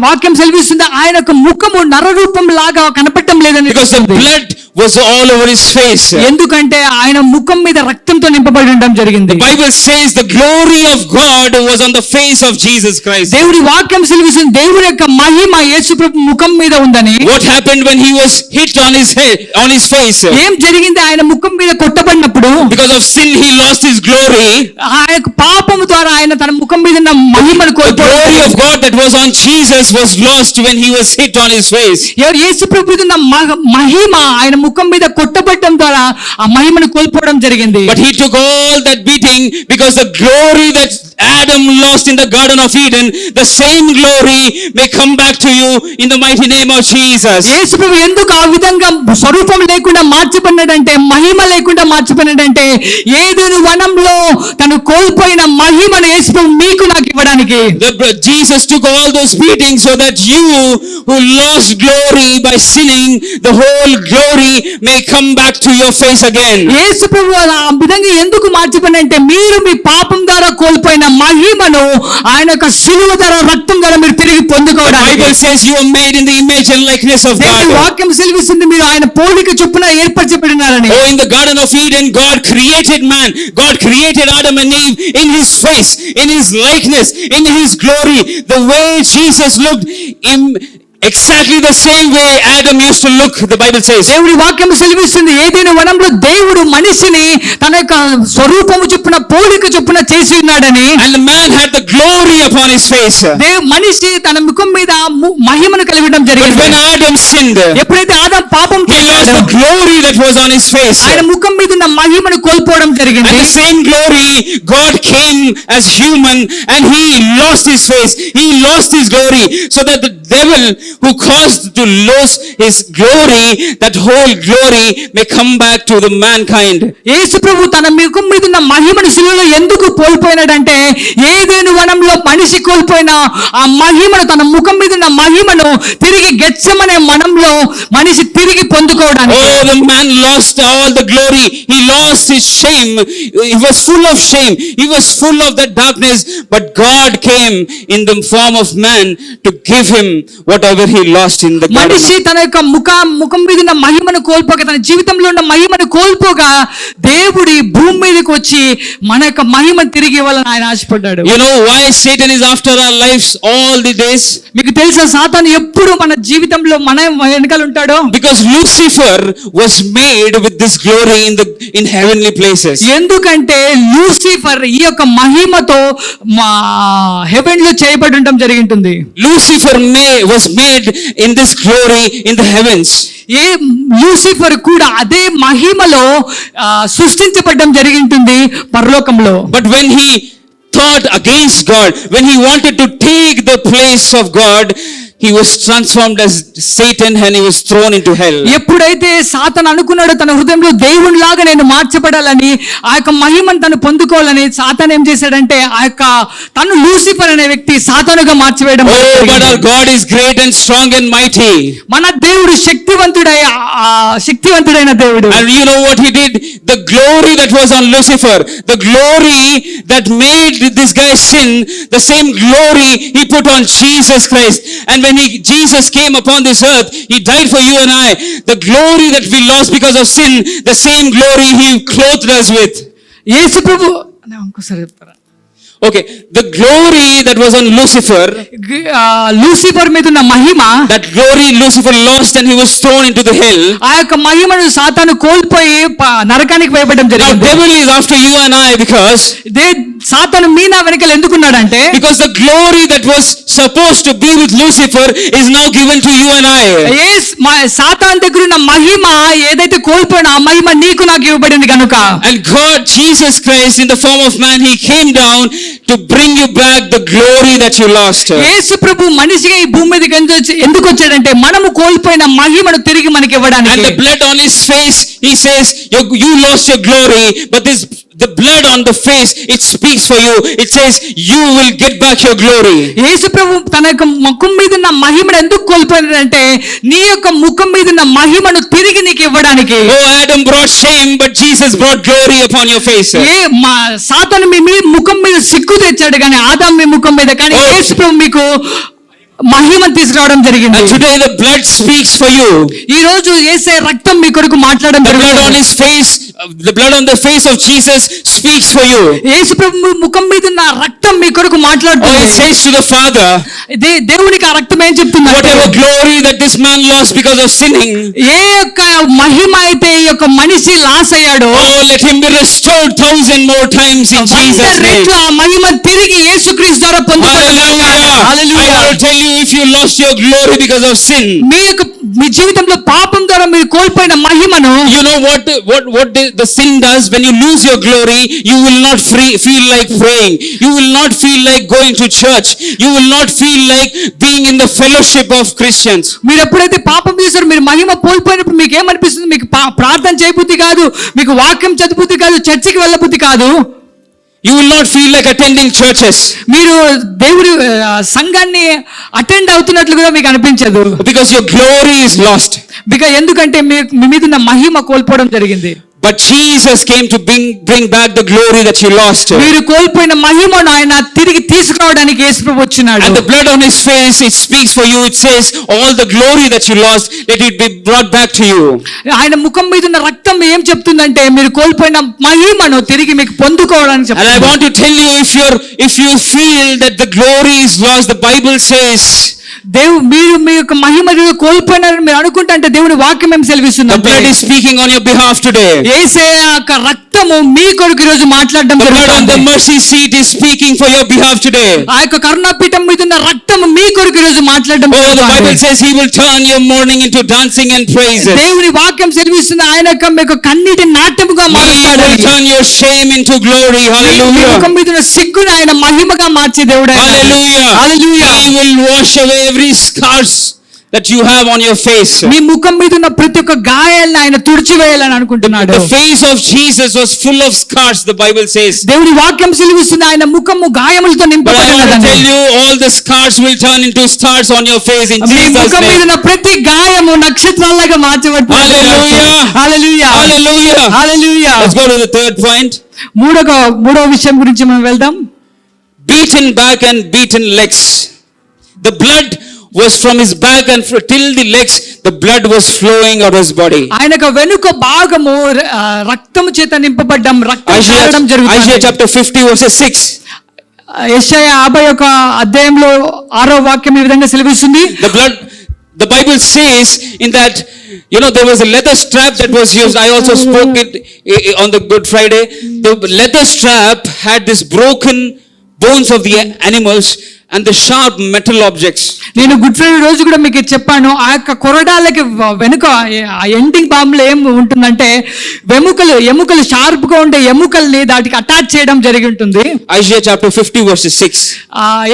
వాక్యం సెలవిస్తుంది ఆయన యొక్క ముఖము నర రూపం లాగా కనపడటం లేదని. Because the blood was all over his face. ఎందుకంటే ఆయన ముఖం మీద రక్తంతో నింపబడి ఉండడం జరిగింది. The Bible says the glory of God was on the face of Jesus Christ. దేవుడి వాక్యం సెలవిస్తుంది దేవుని యొక్క మహిమ యేసుప్రభు ముఖం మీద ఉందని. What happened when he was hit on his head, on his face? ఏం జరిగింది ఆయన ముఖం మీద కొట్టబడినప్పుడు? Because of sin he lost his glory. ఆయన పాపము ద్వారా ఆయన తన ముఖం మీద ఉన్న మహిమను కోల్పోయాడు. The glory of God that was on Jesus was lost when he was hit on his face. యేసుప్రభు ఉన్న మహిమ ఆయన ముఖం మీద కొట్టబడడం ద్వారా ఆ మహిమను కోల్పోవడం జరిగింది. But he took all that beating because the glory that Adam lost in the Garden of Eden, the same glory may come back to you in the mighty name of Jesus. యేసుప్రభు ఎందుకు ఆ విధంగా స్వరూపం లేకుండా మార్చబడినాడంటే, మహిమ లేకుండా మార్చబడినాడంటే, ఏదెను వనంలో తను కోల్పోయిన మహిమను యేసుప్రభు మీకు నాకు ఇవ్వడానికి. Jesus took all those beatings so that you who lost glory by sinning, the whole glory may come back to your face again. యేసుప్రభు ఆ విధంగా ఎందుకు మార్చబడినంటే మీరు మీ పాపం ద్వారా కోల్పోయిన మహిమను ఆయన యొక్క శిలువ ద్వారా రక్తం ద్వారా మీరు తిరిగి పొందుకోవడానికి. The Bible says you are made in the image and likeness of God. వాక్యం సెలవిస్తుంది మీరు ఆయన పోలిక చొప్పున ఏర్పరచబడినారని. Oh, in the Garden of Eden God created man. God created Adam and Eve in his face, in his likeness, in his glory. The way Jesus looked exactly the same way Adam used to look, the Bible says. దేవుడి వాక్యం సెలవిస్తుంది ఏదైనా వనంలో దేవుడు మనిషిని తన యొక్క స్వరూపము చొప్పున పోలిక చొప్పున చేసి ఉన్నాడని. And the man had the glory upon his face. మనిషి తన ముఖం మీద మహిమను కలిగి ఉండడం జరిగింది. But when Adam sinned, ఎప్పుడైతే ఆదాము పాపం చేశాడో the glory that was on his face, ఆయన ముఖం మీద ఉన్న మహిమను కోల్పోవడం జరిగింది. And the same glory God came as human and he lost his face. He lost his glory so that the devil who caused to lose his glory, that whole glory may come back to the mankind. యేసు ప్రభు తన ముఖం మీద ఉన్న మహిమను శిలువలో ఎందుకు కోల్పోయినాడంటే ఏదైనా వనంలో మనిషి కోల్పోయిన ఆ మహిమను తన ముఖం మీద ఉన్న ఉన్న మహిమను తిరిగి గెత్సెమనే మనంలో మనిషి తిరిగి పొందుకోవడానికి. Oh, the man lost all the glory. He lost his shame. He was full of shame. He was full of that darkness. But God came in the form of man to give him whatever he lost in the garden. మనిషి తన యొక్క ముఖం మీద ఉన్న మహిమను కోల్పోగా, తన జీవితంలో ఉన్న మహిమను కోల్పోగా, దేవుడి భూమి మీదకి వచ్చి మన యొక్క మహిమను తిరిగి ఇవ్వాలని ఆయన ఆశపడ్డాడు. You know why Satan is after our lives all the days? మీకు తెలుసా సాతాను ఎప్పుడు మన జీవితంలో మన వెనకాల ఉంటాడో? Because Lucifer was made with this glory in heavenly places. ఎందుకంటే లూసిఫర్ ఈ యొక్క మహిమతో హెవెన్ లో చేయబడి ఉండడం జరిగింటుంది. Lucifer was made in this glory in the heavens. A Lucifer కూడా అదే మహిమలో సృష్టించబడడం జరిగింటుంది పరలోకంలో. But when he thought against God, when he wanted to take the place of God, he was transformed as Satan and he was thrown into hell. ఎప్పుడైతే సాతాను అనుకున్నాడో తన హృదయంలో దేవునిలాగా నేను మార్చబడాలని, ఆ యొక్క మహిమను తను పొందుకోవాలని, సాతాను ఏం చేశాడంటే ఆ యొక్క తను లూసిఫర్ అనే వ్యక్తి సాతానుగా మార్చివేయడం. Oh, but our God is great and strong and mighty. మన దేవుడు శక్తివంతుడైన దేవుడు. And you know what he did? The glory that was on Lucifer, the glory that made this guy sin, the same glory he put on Jesus Christ. And when Jesus came upon this earth, he died for you and I. The glory that we lost because of sin, the same glory he clothed us with. యేసు ప్రభు ఇంకోసారి చెప్తారా? Okay, the glory that was on Lucifer, Lucifer మీద ఉన్న మహిమ, that glory Lucifer lost and he was thrown into the hell. ఆ యొక్క మహిమను సాతాను కోల్పోయి నరకానికి వేయబడడం Now జరిగింది. devil is after you and I because సాతాను మీనా వెనకాల ఎందుకున్నాడంటే, because the glory that was supposed to be with Lucifer is now given to you and I. సాతాను దగ్గర ఉన్న మహిమ ఏదైతే కోల్పోయినా ఆ మహిమ నీకు నాకు ఇవ్వబడింది కనుక. And God, Jesus Christ, in the form of man, he came down to bring you back the glory that you lost. యేసు ప్రభు మనిషిగా ఈ భూమి మీదకి ఎందుకు వచ్చాడంటే మనము కోల్పోయిన మహిమను తిరిగి మనకి ఇవ్వడానికి. And the blood on his face, he says, you lost your glory, but the blood on the face, it speaks for you. It says you will get back your glory. యేసు ప్రభు తన యొక్క ముఖం మీద ఉన్న మహిమను ఎందుకు కోల్పోయాడంటే నీ యొక్క ముఖం మీద ఉన్న మహిమను తిరిగి నీకు ఇవ్వడానికి. Oh, Adam brought shame, but Jesus brought glory upon your face. సాతాను మీ ముఖం మీద సిగ్గు తెచ్చాడు కానీ ఆదాము మీ ముఖం మీద, కానీ యేసు ప్రభు మీకు మహిమ తీసుకురావడం జరిగింది. And today the blood speaks for you. ఈ రోజు యేసే రక్తం మీ కొరకు మాట్లాడడం జరిగింది. The blood on his face, the blood on the face of Jesus speaks for you. యేసు ప్రభు ముఖం మీద ఉన్న రక్తం మీ కొరకు మాట్లాడుతుంది. Oh, it says to the Father, దేవునికి ఆ రక్తం ఏం చెప్తుంది? whatever glory that this man lost because of sinning, ఏ యొక్క మహిమ అయితే ఈ యొక్క మనిషి loss అయ్యాడో, oh, let him be restored 1,000 more times in Jesus' name. ఆ మహిమ తిరిగి యేసుక్రీస్తు ద్వారా పొందుకోవాలి. Hallelujah. I will tell you, if you lost your glory because of sin, మీ జీవితంలో పాపం ద్వారా మీరు కోల్పోయిన మహిమను, you know what the sin does? When you lose your glory, you will not feel like praying, you will not feel like going to church, you will not feel like being in the fellowship of Christians. మీరు ఎప్పుడైతే పాపం చేశారో, మీరు మహిమ కోల్పోయినప్పుడు మీకు ఏమనిపిస్తుంది? మీకు ప్రార్థన చేయబుద్ధి కాదు, మీకు వాక్యం చదువుబుద్ధి కాదు, చర్చికి వెళ్ళబుద్ధి కాదు. You will not feel like attending churches. మీరు దేవుడి సంఘాన్ని అటెండ్ అవుతున్నట్లు కూడా మీకు అనిపించదు. Because your glory is lost. ఎందుకంటే మీ మీద ఉన్న మహిమ కోల్పోవడం జరిగింది. But Jesus came to bring back the glory that you lost. మీరు కోల్పోయిన మహిమను ఆయన తిరిగి తీసుకురావడానికి యేసు ప్రభు వచ్చాడు. And the blood on his face, it speaks for you. It says all the glory that you lost, let it be brought back to you. ఆయన ముఖం మీద ఉన్న రక్తం ఏం చెప్తుందంటే మీరు కోల్పోయిన మహిమను తిరిగి మీకు పొందుకోవడానికి చెప్తుంది. And I want to tell you, if you feel that the glory is lost, the Bible says, మీరు మీ యొక్క మహిమ కోల్పోయినారని మీరు అనుకుంటే దేవుని వాక్యం ఏం సెలవిస్తుంది? The blood is speaking on your behalf today. యేసే యొక్క రక్తము మీ కొరకు ఈ రోజు మాట్లాడడం జరుగుతుంది. The blood on the mercy seat is speaking for your behalf today. ఆ యొక్క కరుణాపీఠం మీద ఉన్న రక్తము మీ కొరకు ఈ రోజు మాట్లాడడం జరుగుతుంది. Oh, the Bible says he will turn your mourning into dancing and praises. దేవుని వాక్యం సెలవిస్తుంది ఆయన యొక్క మీకు కన్నీటి నాట్యముగా మారుస్తాడు. He will turn your shame into glory. Hallelujah. ముఖం మీద ఉన్న సిగ్గును ఆయన మహిమగా మార్చే దేవుడు. Hallelujah. Hallelujah. He will wash away every scars that you have on your face. మీ ముఖం మీద ఉన్న ప్రతి ఒక్క గాయాలను ఆయన తుడిచివేయాలని అనుకుంటున్నాడు. The face of Jesus was full of scars, the Bible says. దేవుని వాక్యం సెలవిస్తుంది ఆయన ముఖము గాయములతో But I నింపబడి want to ఉన్నదని. tell you, all the scars will turn into stars on your face in me Jesus' ముఖం మీద name. ఉన్న ప్రతి గాయము నక్షత్రాలుగా మార్చబడుతుంది. Hallelujah. Hallelujah. Hallelujah. Hallelujah. Let's go to the third point. మూడవ విషయం గురించి మనం వెళ్దాం. Beaten back and beaten legs. The blood was from his back and till the legs, the blood was flowing out of his body. ఆయనకు వెనుక భాగము రక్తము చేత నింపబడ్డం, రక్తం కారడం Isaiah జరుగుతుంది. chapter 50 verses 6. యెషయా 51 అధ్యాయంలో 6వ వాక్యం ఈ విధంగా సెలవిస్తుంది. The Bible says in that, there was a leather strap that was used. I also spoke it on the Good Friday. The leather strap had this broken bones of the animals and the sharp metal objects. నేను good Friday రోజు కూడా మీకు చెప్పాను, ఆ యొక్క కొరడాలకి వెనుక ఆ ending బాంబులో ఏం ఉంటుందంటే ఎముకలు షార్ప్ గా ఉండే ఎముకల్ని దాటికి అటాచ్ చేయడం జరిగి ఉంటుంది. Isaiah chapter 50 verses 6.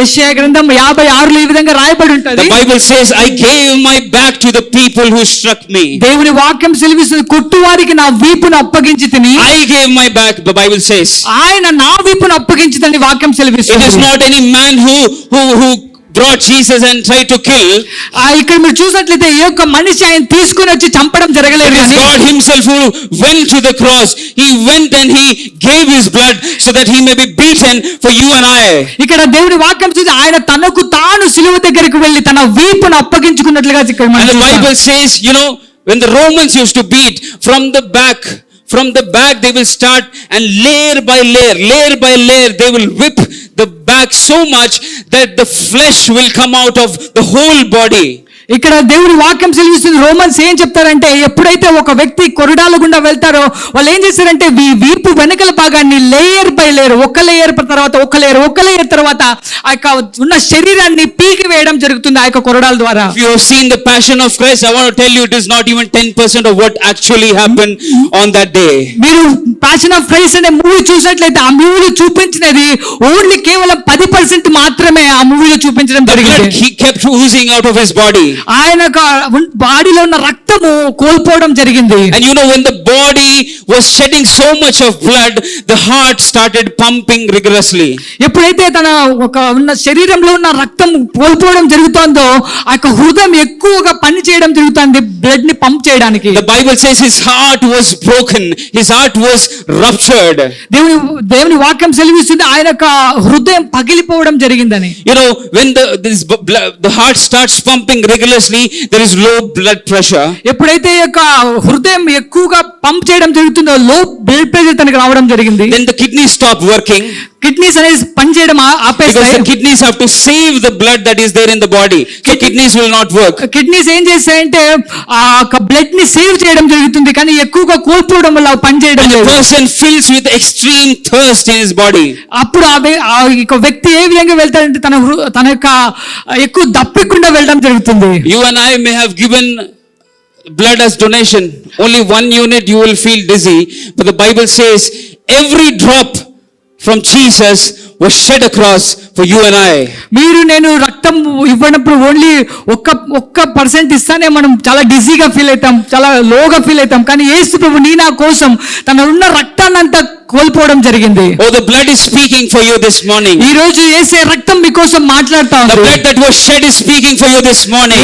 యెషయా గ్రంథం 56లో ఈ విధంగా రాయబడి ఉంటుంది. The Bible says, I gave my back to the people who struck me. దేవుని వాక్యం సెలవిస్తుంది, కొట్టువారికి నా వీపును అప్పగించి తిని. I gave my back, the Bible says. ఆయన నా వీపును అప్పగించిదని వాక్యం సెలవిస్తుంది. It is not any man who brought Jesus and tried to kill. ఇక్కడ మీరు చూసినట్లయితే ఈ యొక్క మనిషి ఆయన తీసుకుని వచ్చి చంపడం జరగలేదు. It is God himself who went to the cross. He went and he gave his blood so that he may be beaten for you and I. ఇక్కడ దేవుని వాక్యం చూసి ఆయన తనకు తాను సిలువ దగ్గరికి వెళ్ళి తన వీపును అప్పగించుకున్నట్లుగా ఇక్కడ మనం And the చూస్తాం. Bible says, when the Romans used to beat from the back they will start, and layer by layer they will whip the back so much that the flesh will come out of the whole body. ఇక్కడ దేవుని వాక్యం సెలవిస్తుంది. Romans ఏం చెప్తారంటే, ఎప్పుడైతే ఒక వ్యక్తి కొరడాల గుండా వెళ్తారో వాళ్ళు ఏం చేస్తారంటే వీపు వెనకల భాగాన్ని లేయర్ బై లేయర్, ఒక లేయర్ తర్వాత ఒక లేయర్ తర్వాత ఆ యొక్క ఉన్న శరీరాన్ని పీకి వేయడం జరుగుతుంది ఆ యొక్క కొరడాల ద్వారా. If you have seen the Passion of Christ, I want to tell you, it is not even 10% of what actually happened on that day. మీరు ప్యాషన్ ఆఫ్ క్రైస్ట్ అనే మూవీ చూసినట్లయితే ఆ మూవీలో చూపించినది ఓన్లీ కేవలం 10% మాత్రమే ఆ మూవీలో చూపించడం The blood జరిగింది. he kept oozing out of his body. ఆయన బాడీలో ఉన్న రక్తము కోల్పోవడం జరిగింది. And when the body was shedding so much of blood, the heart started pumping rigorously. ఎప్పుడైతే తన ఉన్న శరీరంలో ఉన్న రక్తం కోల్పోవడం జరుగుతుందో ఆ యొక్క హృదయం ఎక్కువగా పని చేయడం జరుగుతుంది బ్లడ్ ని పంప్ చేయడానికి. The Bible says his heart was broken, his heart was ruptured. దేవుని వాక్యం సెలవిస్తుంది ఆయన యొక్క హృదయం పగిలిపోవడం జరిగిందని. When the heart starts pumping rigorously, there is low blood pressure. ఎప్పుడైతే ఈ యొక్క హృదయం ఎక్కువగా పంప్ చేయడం జరుగుతుందో లో బ్లడ్ ప్రెషర్ తనకు రావడం జరిగింది. Then the kidneys stop working. Kidneys అనేది పని చేయడం ఆపేస్తాయి. Because the kidneys have to save the blood that is there in the body. So kidneys will not work. Kidneys ఏం చేస్తాయంటే ఆ బ్లడ్ ని సేవ్ చేయడం జరుగుతుంది, కానీ ఎక్కువగా కోల్పోవడం వల్ల పని చేయడం And the లేదు. person fills with extreme thirst in his body. అప్పుడు ఆ వ్యక్తి ఏ విధంగా వెళ్తాడంటే తన యొక్క ఎక్కువ దప్పికుండా వెళ్ళడం జరుగుతుంది. You and I may have given blood as donation. Only 1 unit you will feel dizzy. But the Bible says every drop from Jesus was shed across for you and I. మీరు నేను రక్తం ఇవ్వనప్పుడు ఓన్లీ ఒక్క percent ఇస్తానే మనం చాలా డిజీగా feel అవుతాం, చాలా లోగా ఫీల్ అవుతాం. కానీ యేసు ప్రభు నీ నా కోసం తన ఉన్న రక్తాన్ని అంతా కోల్పోవడం జరిగింది. Oh, the blood is speaking for you this morning. ఈ రోజు యేసే రక్తం మీకోసం మాట్లాడుతా ఉంది. The blood that was shed is speaking for you this morning.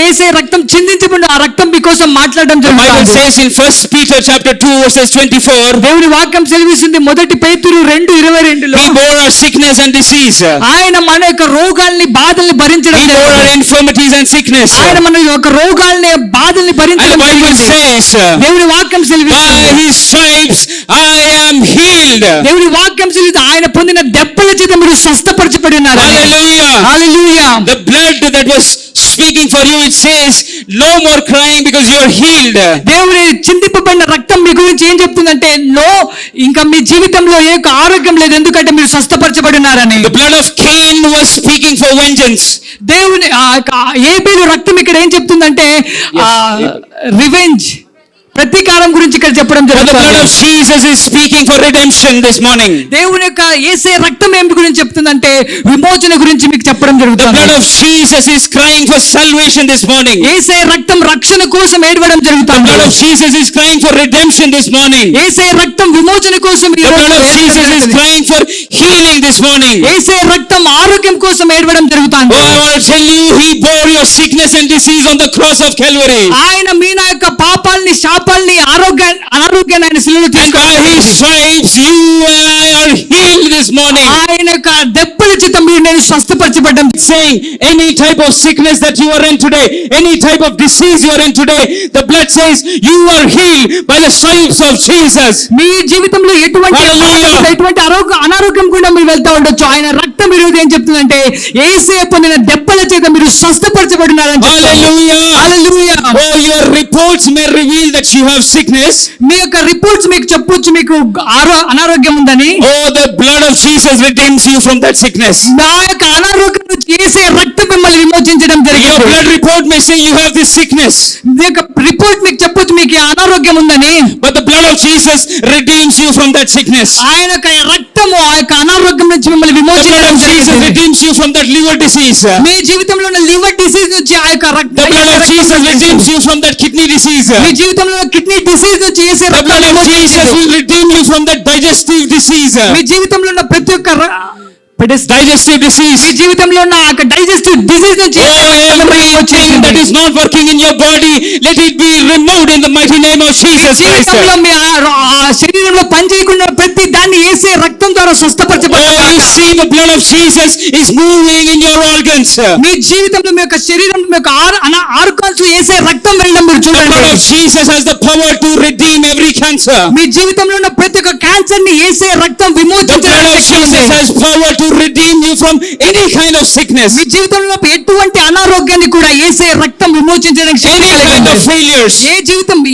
యేసే రక్తం చిందించబడిన ఆ రక్తం మీకోసం మాట్లాడడం The Bible జరుగుతుంది. says in 1 Peter chapter 2 verses 24, దేవుని వాక్యం సెలవిస్తుంది మొదటి పేతురు 2:22లో he bore our sickness and disease. ఆయన మన యొక్క రోగాల్ని బాధల్ని భరించడం He bore our జరిగింది. infirmities and sickness. ఆయన మన యొక్క రోగాల్ని బాధల్ని And the భరించడం Bible జరిగింది. says, దేవుని వాక్యం by సెలవిస్తుంది his stripes I am healed. దేవుని వాక్యం సెలవిస్తుంది ఆయన పొందిన దెబ్బల చేత మీరు స్వస్థపరచబడి ఉన్నారు. Hallelujah. Hallelujah. The blood that was speaking for you, it says no more crying because you are healed. దేవుని చిందింపబడిన రక్తం మీ గురించి ఏం చెప్తుందంటే ఇంకా మీ జీవితంలో ఏ ఆరోగ్యం లేదు, ఎందుకంటే మీరు స్వస్థపరచబడి ఉన్నారని. The blood of Cain was speaking for vengeance. దేవుని ఏబేలు రక్తం ఇక్కడ ఏం చెప్తుందంటే రివెంజ్. ప్రతీకారం గురించి ఇక్కడ చెప్పడం But the blood జరుగుతుంది. of Jesus is speaking for redemption this morning. దేవుని యొక్క యేసే రక్తం ఏమి గురించి చెప్తుందంటే విమోచన గురించి మీకు చెప్పడం The జరుగుతుంది. blood of Jesus is crying for salvation this morning. యేసే రక్తం రక్షణ కోసం ఏడవడం The జరుగుతుంది. blood of Jesus is crying for redemption this morning. యేసే రక్తం విమోచన కోసం ఈ The రోజు blood of ఏడవడం Jesus is జరుగుతుంది. crying for healing this morning. యేసే రక్తం ఆరోగ్యం కోసం ఏడవడం జరుగుతుంది. Oh, I want to tell you, He bore your sickness and disease on the cross of Calvary. ఆయన మీ నా యొక్క పాపాల్ని శాపాల్ని అనారోగ్యాన్ని ఆయన శిలువలో And by తీసుకున్నారు. His stripes, you and I are healed this morning. ఆయన యొక్క దెబ్బల చేత మీరు నేను స్వస్థపరచబడ్డం. Saying any type of sickness that you are in today, any type of disease you are in today, the blood says you are healed by the stripes of Jesus. మీ జీవితంలో ఎటువంటి Hallelujah. ఎటువంటి అనారోగ్యం కూడా మీరు వెళ్తా ఉండొచ్చు. ఆయన రక్తం ఈరోజు ఏం చెప్తుందంటే యేసయ్య పొందిన దెబ్బల చేత మీరు స్వస్థపరచబడినారని చెప్తుంది. Hallelujah. Hallelujah. Oh, your reports may reveal that you have sickness. మీ యొక్క రిపోర్ట్స్ మీకు చెప్పొచ్చు మీకు అనారోగ్యం ఉందని. Oh, the blood of Jesus redeems you from that sickness. నా యొక్క అనారోగ్యం నుంచి యేసయ్య రక్తం మిమ్మల్ని విమోచించడం Your జరిగింది. blood report may say you have this sickness, మీ యొక్క రిపోర్ట్ మీకు చెప్పొచ్చు మీకు ఈ అనారోగ్యం ఉందని. but the blood of Jesus redeems you from that sickness. ఆయన యొక్క రక్తము ఆ యొక్క అనారోగ్యం నుంచి మిమ్మల్ని The blood విమోచించడం of Jesus జరిగింది. redeems you from that liver disease. మీ జీవితంలో ఉన్న లివర్ డిసీజ్ నుంచి ఆ యొక్క The blood of Jesus redeems you from that kidney disease. మీ జీవితంలో కిడ్నీ డిసీజ్ నుంచి యేసే The రక్తం blood of Jesus విమోచించింది. will redeem you from that digestive disease. మీ జీవితంలో ఉన్న ప్రతి ఒక్క Digestive disease. మీ జీవితంలో ఉన్న ఆ యొక్క డైజెస్టివ్ డిసీజ్ నుంచి Oh, యేసే రక్తం మిమ్మల్ని everything that విమోచించింది. is not working in your body, let it be removed in the mighty name of Jesus Christ. జీవితంలో మీ ఆ శరీరంలో పనిచేయకుండా ప్రతి దాన్ని యేసే రక్తం ద్వారా Oh, స్వస్థపరచబడాలి. you see the blood of Jesus is moving in your organs. The మీ జీవితంలో మీ యొక్క శరీరం మీ యొక్క ఆర్గాన్స్ యేసే రక్తం వెళ్ళడం మీరు చూడండి. blood of Jesus has the power to redeem every cancer. మీ జీవితంలో ఉన్న ప్రతి ఒక్క క్యాన్సర్ ని యేసే రక్తం The blood విమోచించడానికి of Jesus has power to redeem you from any kind of sickness, మీ జీవితంలో ఎటువంటి అనారోగ్యాన్ని కూడా యేసే రక్తం విమోచించడానికి శక్తి any kind కలిగింది. of failures,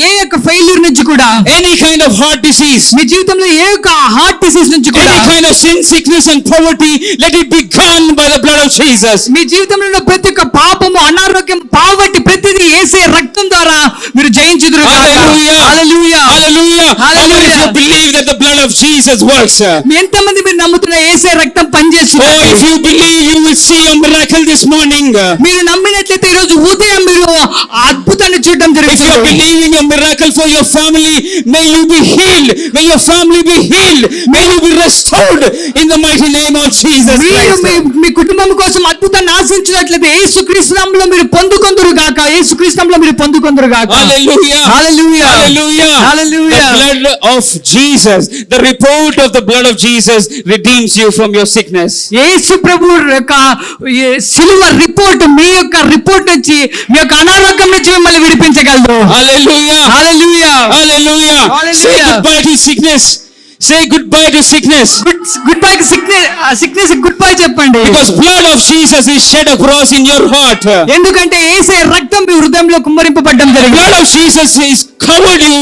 ఏ యొక్క ఫెయిల్యూర్ నుంచి కూడా any kind of heart disease, మీ జీవితంలో ఏ యొక్క హార్ట్ డిసీజ్ నుంచి కూడా any kind of sin, sickness and poverty, let it be gone by the blood of Jesus. మీ జీవితంలో ఉన్న ప్రతి ఒక్క పాపము అనారోగ్యం పావర్టీ ప్రతిదీ యేసే రక్తం ద్వారా మీరు జయించుదురు గాక. Hallelujah. Hallelujah. Hallelujah. How many of you Hallelujah. believe that the blood of Jesus works? మీ ఎంతమంది మీరు నమ్ముతున్న యేసే రక్తం Oh, పనిచేస్తుంది? if you believe, you will see a miracle this morning. మీరు నమ్మినట్లయితే ఈ రోజు ఉదయం మీరు ఆ అద్భుతాన్ని చూడడం If you are జరుగుతుంది. believing a miracle for your family, may you be healed. May your family be healed. May you be restored in the mighty name of Jesus మీరు Christ. మీ కుటుంబం కోసం అద్భుతాన్ని ఆశించినట్లయితే యేసుక్రీస్తు నామములో మీరు పొందుకొందురు గాక. యేసుక్రీస్తు నామములో మీరు పొందుకొందురు గాక. Hallelujah. Hallelujah. Hallelujah. Hallelujah. The blood of Jesus, the report of the blood of Jesus redeems you from your sickness. యేసు ప్రభు యొక్క సిలువ రిపోర్ట్ మీ యొక్క రిపోర్ట్ నుంచి మీ యొక్క అనారోగ్యం నుంచి మిమ్మల్ని విడిపించగలదు. Hallelujah. Hallelujah. Hallelujah. Hallelujah. Say goodbye to sickness. Say goodbye to sickness. Good bye sickness good bye చెప్పండి. Because blood of Jesus is shed across in your heart. ఎందుకంటే యేసే రక్తం మీ హృదయంలో కుమ్మరింపబడడం The జరిగింది. blood of Jesus is covered you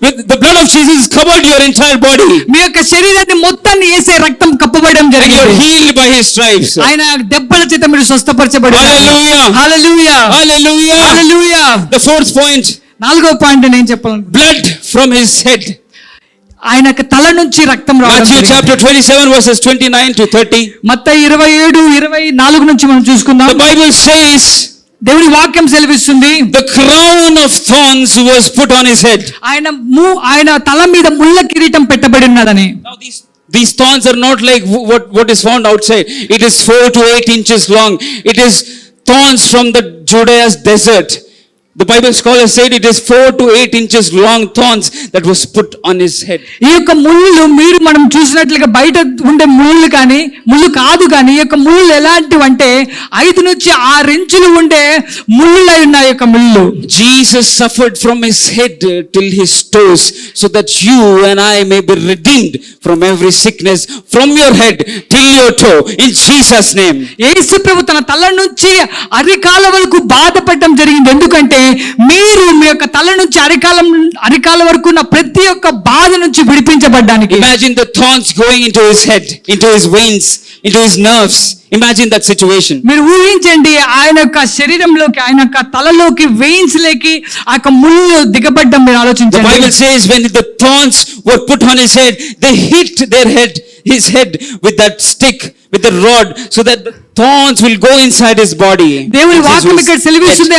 with the blood of Jesus is covered your entire body. మీ యొక్క శరీరాన్ని మొత్తాన్ని యేసే రక్తం కప్పబడడం And you are జరిగింది. healed by His stripes. ఆయన దెబ్బల చేత మీరు స్వస్థపరచబడి Hallelujah. Hallelujah. Hallelujah. Hallelujah. The fourth point, నాలుగో పాయింట్ నేను చెప్పాలను. blood from His head. ఆయన యొక్క తల నుంచి రక్తం రావడం Matthew జరిగింది. chapter 27 verses 29 to 30. మత్తయి 27:24 నుంచి మనం చూసుకుందాం. The Bible says దేవుని వాక్యం సెలవిస్తుంది. the crown of thorns was put on His head. ఆయన తల మీద ముళ్ళ కిరీటం పెట్టబడి ఉన్నదని. Now these thorns are not like what is found outside. It is 4 to 8 inches long. It is thorns from the Judea's desert. The Bible scholars said it is 4 to 8 inches long thorns that was put on his head. ఈ యొక్క ముళ్ళు మీరు మనం చూసినట్లుగా బయట ఉండే ముళ్ళు కానీ ముళ్ళు కాదు కానీ ఈ యొక్క ముళ్ళు ఎలాంటివంటే 5 నుంచి 6 ఇంచులు ఉండే ముళ్ళై ఉన్నాయి యొక్క ముళ్ళు. Jesus suffered from his head till his toes so that you and I may be redeemed from every sickness from your head till your toe in Jesus name. యేసు ప్రభు తన తల నుంచి అరికాల వరకు బాధపడడం జరిగింది. ఎందుకంటే మీరు మీ మీ యొక్క తల నుంచి అరికాల వరకు ఉన్న ప్రతి ఒక్క బాధ నుంచి విడిపించబడ్డానికి. Imagine the thorns going into his head, into his veins, into his nerves. Imagine that situation. మీరు ఊహించండి, ఆయన యొక్క శరీరంలోకి, ఆయన యొక్క తలలోకి, వెయిన్స్ లేకి ఆ యొక్క ముళ్ళు దిగబడ్డం మీరు The ఆలోచించండి. Bible says when the thorns were put on his head, they hit his head with that stick, with the rod, so that the thorns will go inside his body. దేవుని Into his వాక్యం ఇక్కడ head. సెలవిస్తుంది,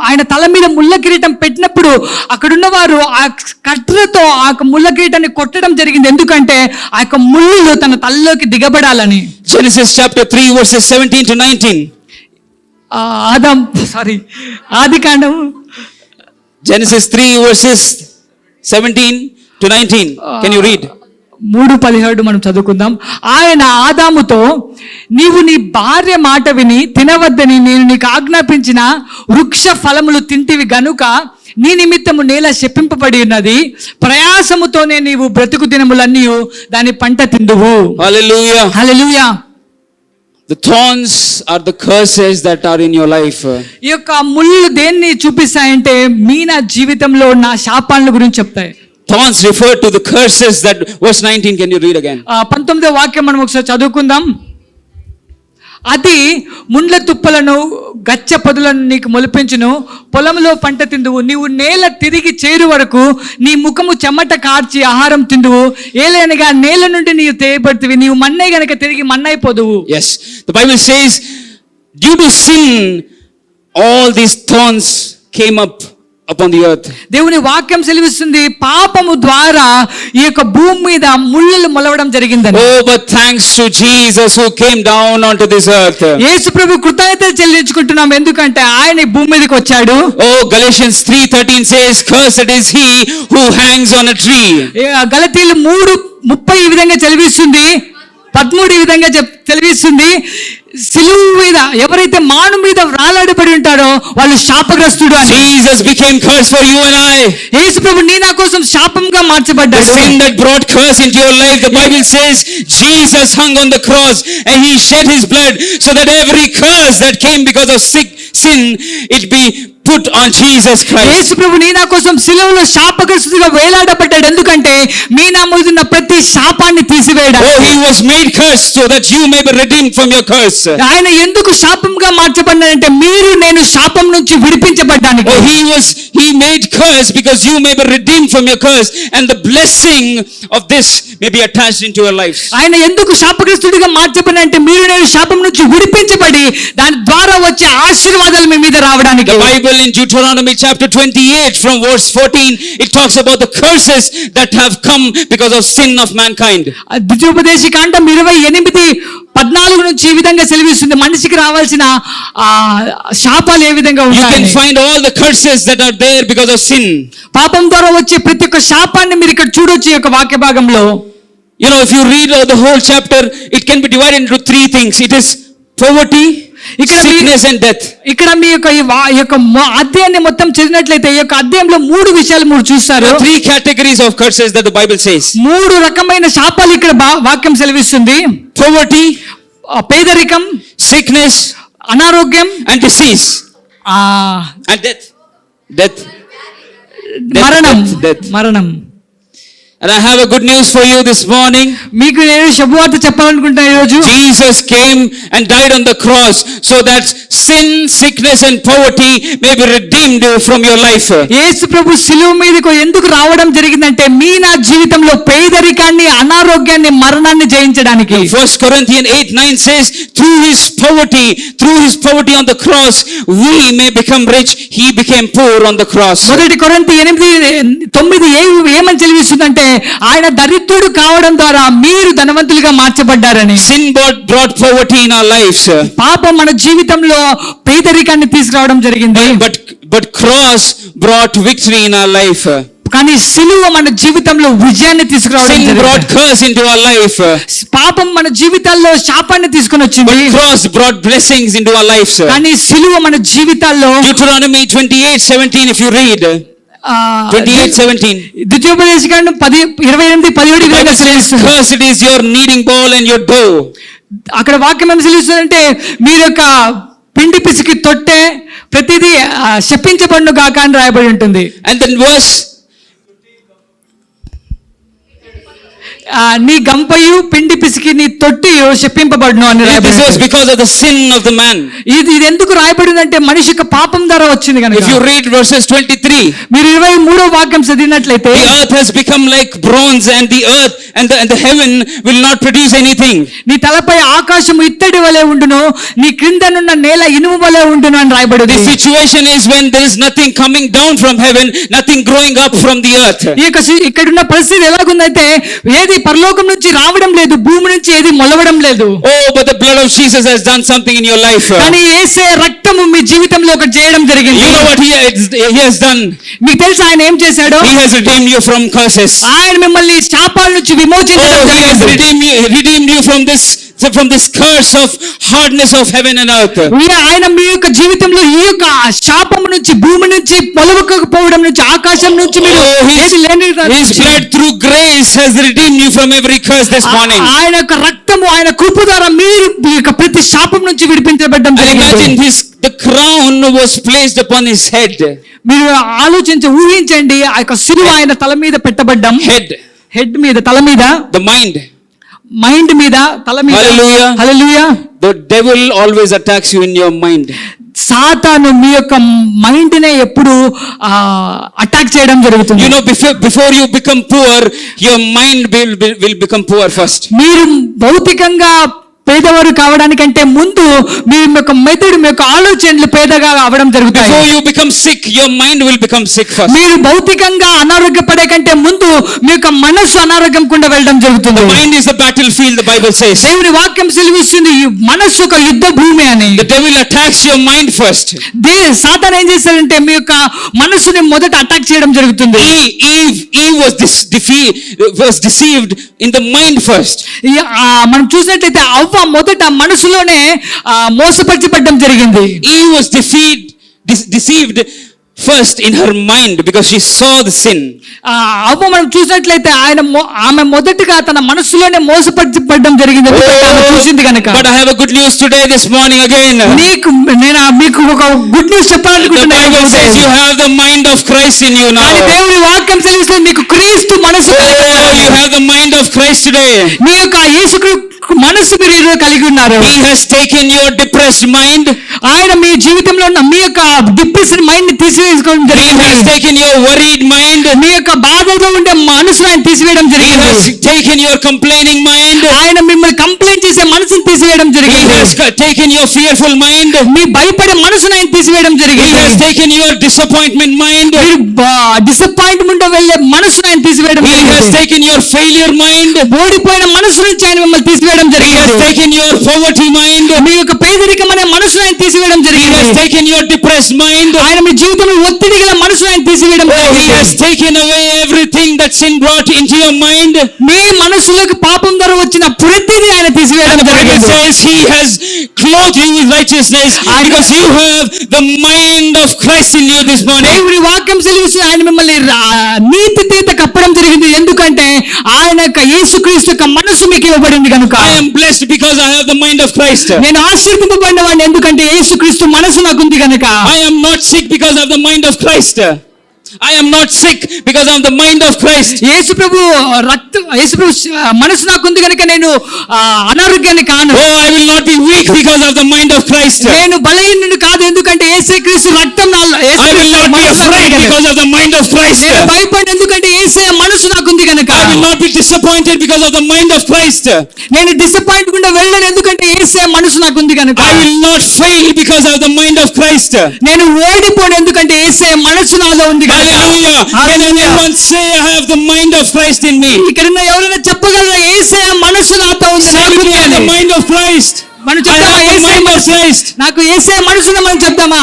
ఆయన తల మీద ముళ్ళ కిరీటం పెట్టినప్పుడు అక్కడున్న వారు ఆ కట్రతో ఆ యొక్క ముళ్ళ కిరీటాన్ని కొట్టడం జరిగింది. ఎందుకంటే ఆ యొక్క ముళ్ళు తన తలలోకి దిగబడాలని. Genesis chapter 3 verses 17 to 19. Adikandam Genesis 3 verses 17 to 19. Can you read? 3:17 మనం చదువుకుందాం. ఆయన ఆదాముతో, నీవు నీ భార్య మాట విని తినవద్దని నేను నీకు ఆజ్ఞాపించిన వృక్ష ఫలములు తింటివి గనుక నీ నిమిత్తము నేల శపింపబడి ఉన్నది, ప్రయాసముతోనే నీవు బ్రతుకు దినములన్నీ దాని పంట తిందువు. Hallelujah. Hallelujah. The thorns are the curses that are in your life. ఈ యొక్క ముళ్ళు దేన్ని చూపిస్తాయంటే మీ నా జీవితంలో ఉన్న శాపాల గురించి చెప్తాయి. Thorns refer to the curses that verse 19. Can you read again? 19వ వాక్యం మనం ఒకసారి చదువుకుందాం. అది ముండ్ల తుప్పలను గచ్చ పొదలను నీకు మొలిపించును, పొలంలో పంట తిందువు, నీవు నేల తిరిగి చేరు వరకు నీ ముఖము చెమట కార్చి ఆహారం తిందువు, ఏలైనగా నేల నుండి నీవు తేయబడుతువి, నీవు మన్నే గనక తిరిగి మన్నైపోదువు. Yes, the Bible says due to sin all these thorns came up upon the earth. దేవుని వాక్యం సెలవిస్తుంది, పాపము ద్వారా ఈ యొక్క భూమి మీద ముళ్ళలు మొలవడం జరిగిందని. Oh, but thanks to Jesus who came down onto this earth. యేసు ప్రభు కృతజ్ఞతలు చెల్లించుకుంటున్నాం, ఎందుకంటే ఆయన ఈ భూమి మీదకి వచ్చాడు. Oh, Galatians 3:13 says cursed is he who hangs on a tree. గలతీయులు 3:30 ఈ విధంగా చదివిస్తుంది, 13 ఈ విధంగా చదివిస్తుంది, సిలువ మీద ఎవరైతే మాను మీద వ్రాలాడబడి ఉంటారో వాళ్ళు శాపగ్రస్తుడు అని. Jesus became curse for you and I. యేసు ప్రభు నీ నా కోసం శాపంగా The మార్చబడ్డాడు. sin that brought curse into your life, the Bible says Jesus hung on the cross and he shed his blood so that every curse that came because of sin, it be put on Jesus Christ. యేసు ప్రభు నీ నా కోసం సిలువలో శాపగ్రస్తుడిగా వేలాడబడ్డాడు, ఎందుకంటే మీ నా మీద ఉన్న ప్రతి శాపాన్ని తీసివేయడానికి. Oh, he was made curse so that you may be redeemed from your curse. ఆయన ఎందుకు శాపంగా మార్చబడ్డాడంటే మీరు నేను శాపం నుంచి విడిపించబడ్డానికి. Oh, he made curse because you may be redeemed from your curse and the blessing of this may be attached into your lives. ఆయన ఎందుకు శాపగ్రస్తుడిగా మార్చబడ్డాడంటే మీరు నేను శాపం నుంచి విడిపించబడి దాని ద్వారా వచ్చే ఆశీర్వాదాలు మీ మీద రావడానికి. The Bible in Deuteronomy chapter 28 from verse 14, it talks about the curses that have come because of sin of mankind. ద్వితీయోపదేశకాండం 28:14 నుంచి ఈ విధంగా సెలవిస్తుంది, మనిషికి రావాల్సిన శాపాలు ఏ విధంగా You ఉంటాయి. can find all the curses that are there because of sin. పాపం ద్వారా వచ్చే ప్రతి ఒక్క శాపాన్ని మీరు ఇక్కడ చూడొచ్చు ఈ యొక్క వాక్య భాగంలో. You know, if you read the whole chapter, it can be divided into three things. It is poverty, sickness and death. ఇక్కడ మీ యొక్క ఈ యొక్క అధ్యాయాన్ని మొత్తం చదివినట్లయితే ఈ యొక్క అధ్యాయంలో 3 విషయాలు మీరు చూస్తారు. There are three categories of curses that the Bible says. 3 రకమైన శాపాలు ఇక్కడ వాక్యం సెలవిస్తుంది. Poverty, పేదరికం, sickness అనారోగ్యం, and disease, and death. మరణం. Death. మరణం. And I have a good news for you this morning. మీకు నేను శుభవార్త చెప్పాలనుకుంటున్నా ఈ రోజు. Jesus came and died on the cross so that sin, sickness and poverty may be redeemed from your life. యేసు ప్రభు సిలువ మీదకు ఎందుకు రావడం జరిగిందంటే మీ నా జీవితంలో పేదరికాన్ని, అనారోగ్యాన్ని, మరణాన్ని జయించడానికి. 1 Corinthians 8:9 says through his poverty on the cross we may become rich. He became poor on the cross. 1 కొరింథీ 8:9 ఏమని చదివిస్తుందంటే ఆయన దరిద్రుడు కావడం ద్వారా మీరు ధనవంతులుగా మార్చబడ్డారని. Sin brought poverty in our lives. పాపం మన జీవితంలో పేదరికాన్ని తీసుకురావడం జరిగింది. But cross brought victory in our life. కానీ సిలువ మన జీవితంలో విజయాన్ని తీసుకురావడం Sin brought జరిగింది. curse into our life. పాపం మన జీవితాల్లో శాపాన్ని తీసుకొని వచ్చింది. Cross brought blessings into our lives. కానీ సిలువ మన జీవితాల్లో Deuteronomy 28:17 if you read 28:17. ద్వితీయోపదేశకాండం 28:17 విధంగా సెలవిస్తుంది. Cursed is your kneading bowl and your dough. అక్కడ వాక్యం ఏం సెలవిస్తుందంటే మీరు యొక్క పిండి పిసికి తొట్టె ప్రతిదీ శపించబడును గాక అని రాయబడి ఉంటుంది. And then verse నీ గంపయు పిండి పిసికి నీ తొట్టియు శపింపబడును అని this was రాయబడి. because of the sin of the man. ఇది ఎందుకు రాయబడిందంటే మనిషి యొక్క పాపం ద్వారా వచ్చింది కనుక. If you read verses 23, మీరు 23వ వాక్యం చదివినట్లయితే the earth has become like bronze, and the earth and the heaven will not produce anything. నీ తలపై ఆకాశము ఇత్తడి వలె ఉండును, నీ క్రిందనున్న నేల ఇనుము వలె ఉండును అని రాయబడింది. The situation is when there is nothing coming down from heaven, nothing growing up from the earth. ఇక్కడున్న పరిస్థితి ఎలాగుందంటే ఏది పరలోకం నుంచి రావడం లేదు, భూమి నుంచి ఏది మొలవడం లేదు. Oh, but the blood of Jesus has done something in your life. కానీ యేసే రక్తము మీ జీవితంలో ఒకటి చేయడం జరిగింది. You know what he has done? మీకు తెలుసు ఆయన ఏం చేశాడు? He has redeemed you from curses. ఆయన మిమ్మల్ని శాపాల నుంచి విమోచించడం Oh, he has జరిగింది. redeemed you from this curse of hardness of heaven and earth. ఆయన మీ యొక్క జీవితంలో ఈ యొక్క శాపము నుంచి, భూమి నుంచి, మొలవకపోవడం నుంచి, ఆకాశం నుంచి మీరు His blood through grace has redeemed you from every curse this morning. ఆయన యొక్క రక్తము, ఆయన కృప ద్వారా మీరు మీ యొక్క ప్రతి శాపం నుంచి విడిపించబడ్డం And జరిగింది. imagine the crown was placed upon his head. మీరు ఊహించండి, ఆ యొక్క సిలువ ఆయన తల మీద పెట్టబడ్డం. హెడ్ మీద, తల మీద, the mind. మైండ్ మీద, తల మీద. Hallelujah. Hallelujah. The devil always attacks you in your mind. సాతాను మీ యొక్క మైండ్ నే ఎప్పుడు అటాక్ చేయడం జరుగుతుంది. You know, before you become poor, your mind will become poor first. మీరు భౌతికంగా పేదవారు కావడానికంటే ముందు మీ యొక్క మెదడు, మీ యొక్క ఆలోచనలు పేదగా అవడం జరుగుతాయి. Before you become sick, your mind will become sick first. మీరు భౌతికంగా అనారోగ్యపడే కంటే ముందు మీ యొక్క మనస్సు అనారోగ్యం కుండా వెళ్ళడం జరుగుతుంది. The mind is the battlefield, the Bible says. దేవుని వాక్యం సెలవిస్తుంది ఈ మనస్సు ఒక యుద్ధ భూమి అని. The devil attacks your mind first. సాతాను ఏం చేస్తాడంటే మీ యొక్క మనస్సుని మొదట అటాక్ చేయడం జరుగుతుంది. Eve was deceived in the mind first. మనం చూసినట్లయితే అవ్వ మొదట మనసులోనే మోసపరచబడ్డం జరిగింది. Eve was deceived first in her mind because she saw the sin. అవ్వ మనం చూసినట్లయితే ఆమె మొదటగా తన మనసులోనే మోసపరచబడ్డం జరిగింది, చూసింది కనుక. But I have a good news today, this morning again. నేను మీకు ఒక గుడ్ న్యూస్ చెప్పాలనుకుంటున్నాను. The Bible says you have the mind of Christ in you now. దేవుని వాక్యం సెలవిస్తుంది మీకు క్రీస్తు మనసు. You have the mind of Christ today. మీ యొక్క యేసుక్రీస్తు మనసు మీరు కలిగి ఉన్నారు. He has taken your depressed mind. ఆయన మీ జీవితంలో ఉన్న మీ యొక్క డిప్రెస్డ్ మైండ్ ని తీసివేసుకోవడం జరిగింది. He has taken your worried mind. మీ యొక్క బాధలో ఉండే మనసును ఆయన తీసివేయడం జరిగింది. He has taken your complaining mind. ఆయన మిమ్మల్ని కంప్లైంట్ చేసే మనసును తీసివేయడం జరిగింది. He has taken your fearful mind. మీ భయపడే మనసును ఆయన తీసివేయడం జరిగింది. He has taken your disappointment mind. మీరు డిసప్పాయింట్మెంట్ వెళ్ళే మనసును ఆయన తీసివేయడం He జరిగింది. has taken your failure mind. ఓడిపోయిన మనసు నుంచి ఆయన మిమ్మల్ని తీసివేయడం He జరిగింది. has taken your poverty mind. మీ యొక్క పేదరికం అనే మనసును ఆయన తీసివేయడం He జరిగింది. has taken your depressed mind. ఆయన మీ జీవితంలో ఒత్తిడి గల మనసును ఆయన తీసివేయడం He జరిగింది. has taken away everything that sin brought into your mind. మీ మనసులోకి పాపం ద్వారా వచ్చిన ప్రతిదీ ఆయన తీసివేయడం And the Bible జరిగింది. says He has clothed you with righteousness because you have the mind of Christ in you this morning. దేవుని వాక్యం సెలవిస్తుంది ఆయన మిమ్మల్ని నీతి తీత కప్పడం జరిగింది. ఎందుకంటే ఆయన యొక్క యేసుక్రీస్తు యొక్క మనసు మీకు ఇవ్వబడింది కనుక. I am blessed because I have the mind of Christ. నేను ఆశీర్వదింపబడిన వాడిని ఎందుకంటే యేసుక్రీస్తు మనసు నాకు ఉంది కనుక. I am not sick because I have the mind of Christ. I am not sick because I have the mind of Christ. యేసు ప్రభు మనసు నాకు ఉంది కనుక నేను అనారోగ్యాన్ని కాను. Oh, I will not be weak because I have the mind of Christ. నేను బలహీనుడు కాదు ఎందుకంటే యేసుక్రీస్తు రక్తం I will not be afraid because of the mind of Christ. నేను భయపడను ఎందుకంటే యేసే మనసు నాకు ఉంది కనుక. I will not be disappointed because of the mind of Christ. నేను డిసప్పాయింట్ గుండా వెళ్ళను ఎందుకంటే యేసే మనసు నాకు ఉంది కనుక. I will not fail because I have the mind of Christ. నేను ఓడిపోను ఎందుకంటే యేసే మనసు నాలో ఉంది కనుక. Hallelujah. Can anyone say I have the mind of Christ in me? ఇక్కడ ఎవరైనా చెప్పగలరా యేసే మనసు నాతో ఉంది? Say with me, I have the mind of Christ. మనం I చెప్తామా have the యేసే mind of మనసు? Christ. నాకు యేసే మనసు మనం చెప్తామా?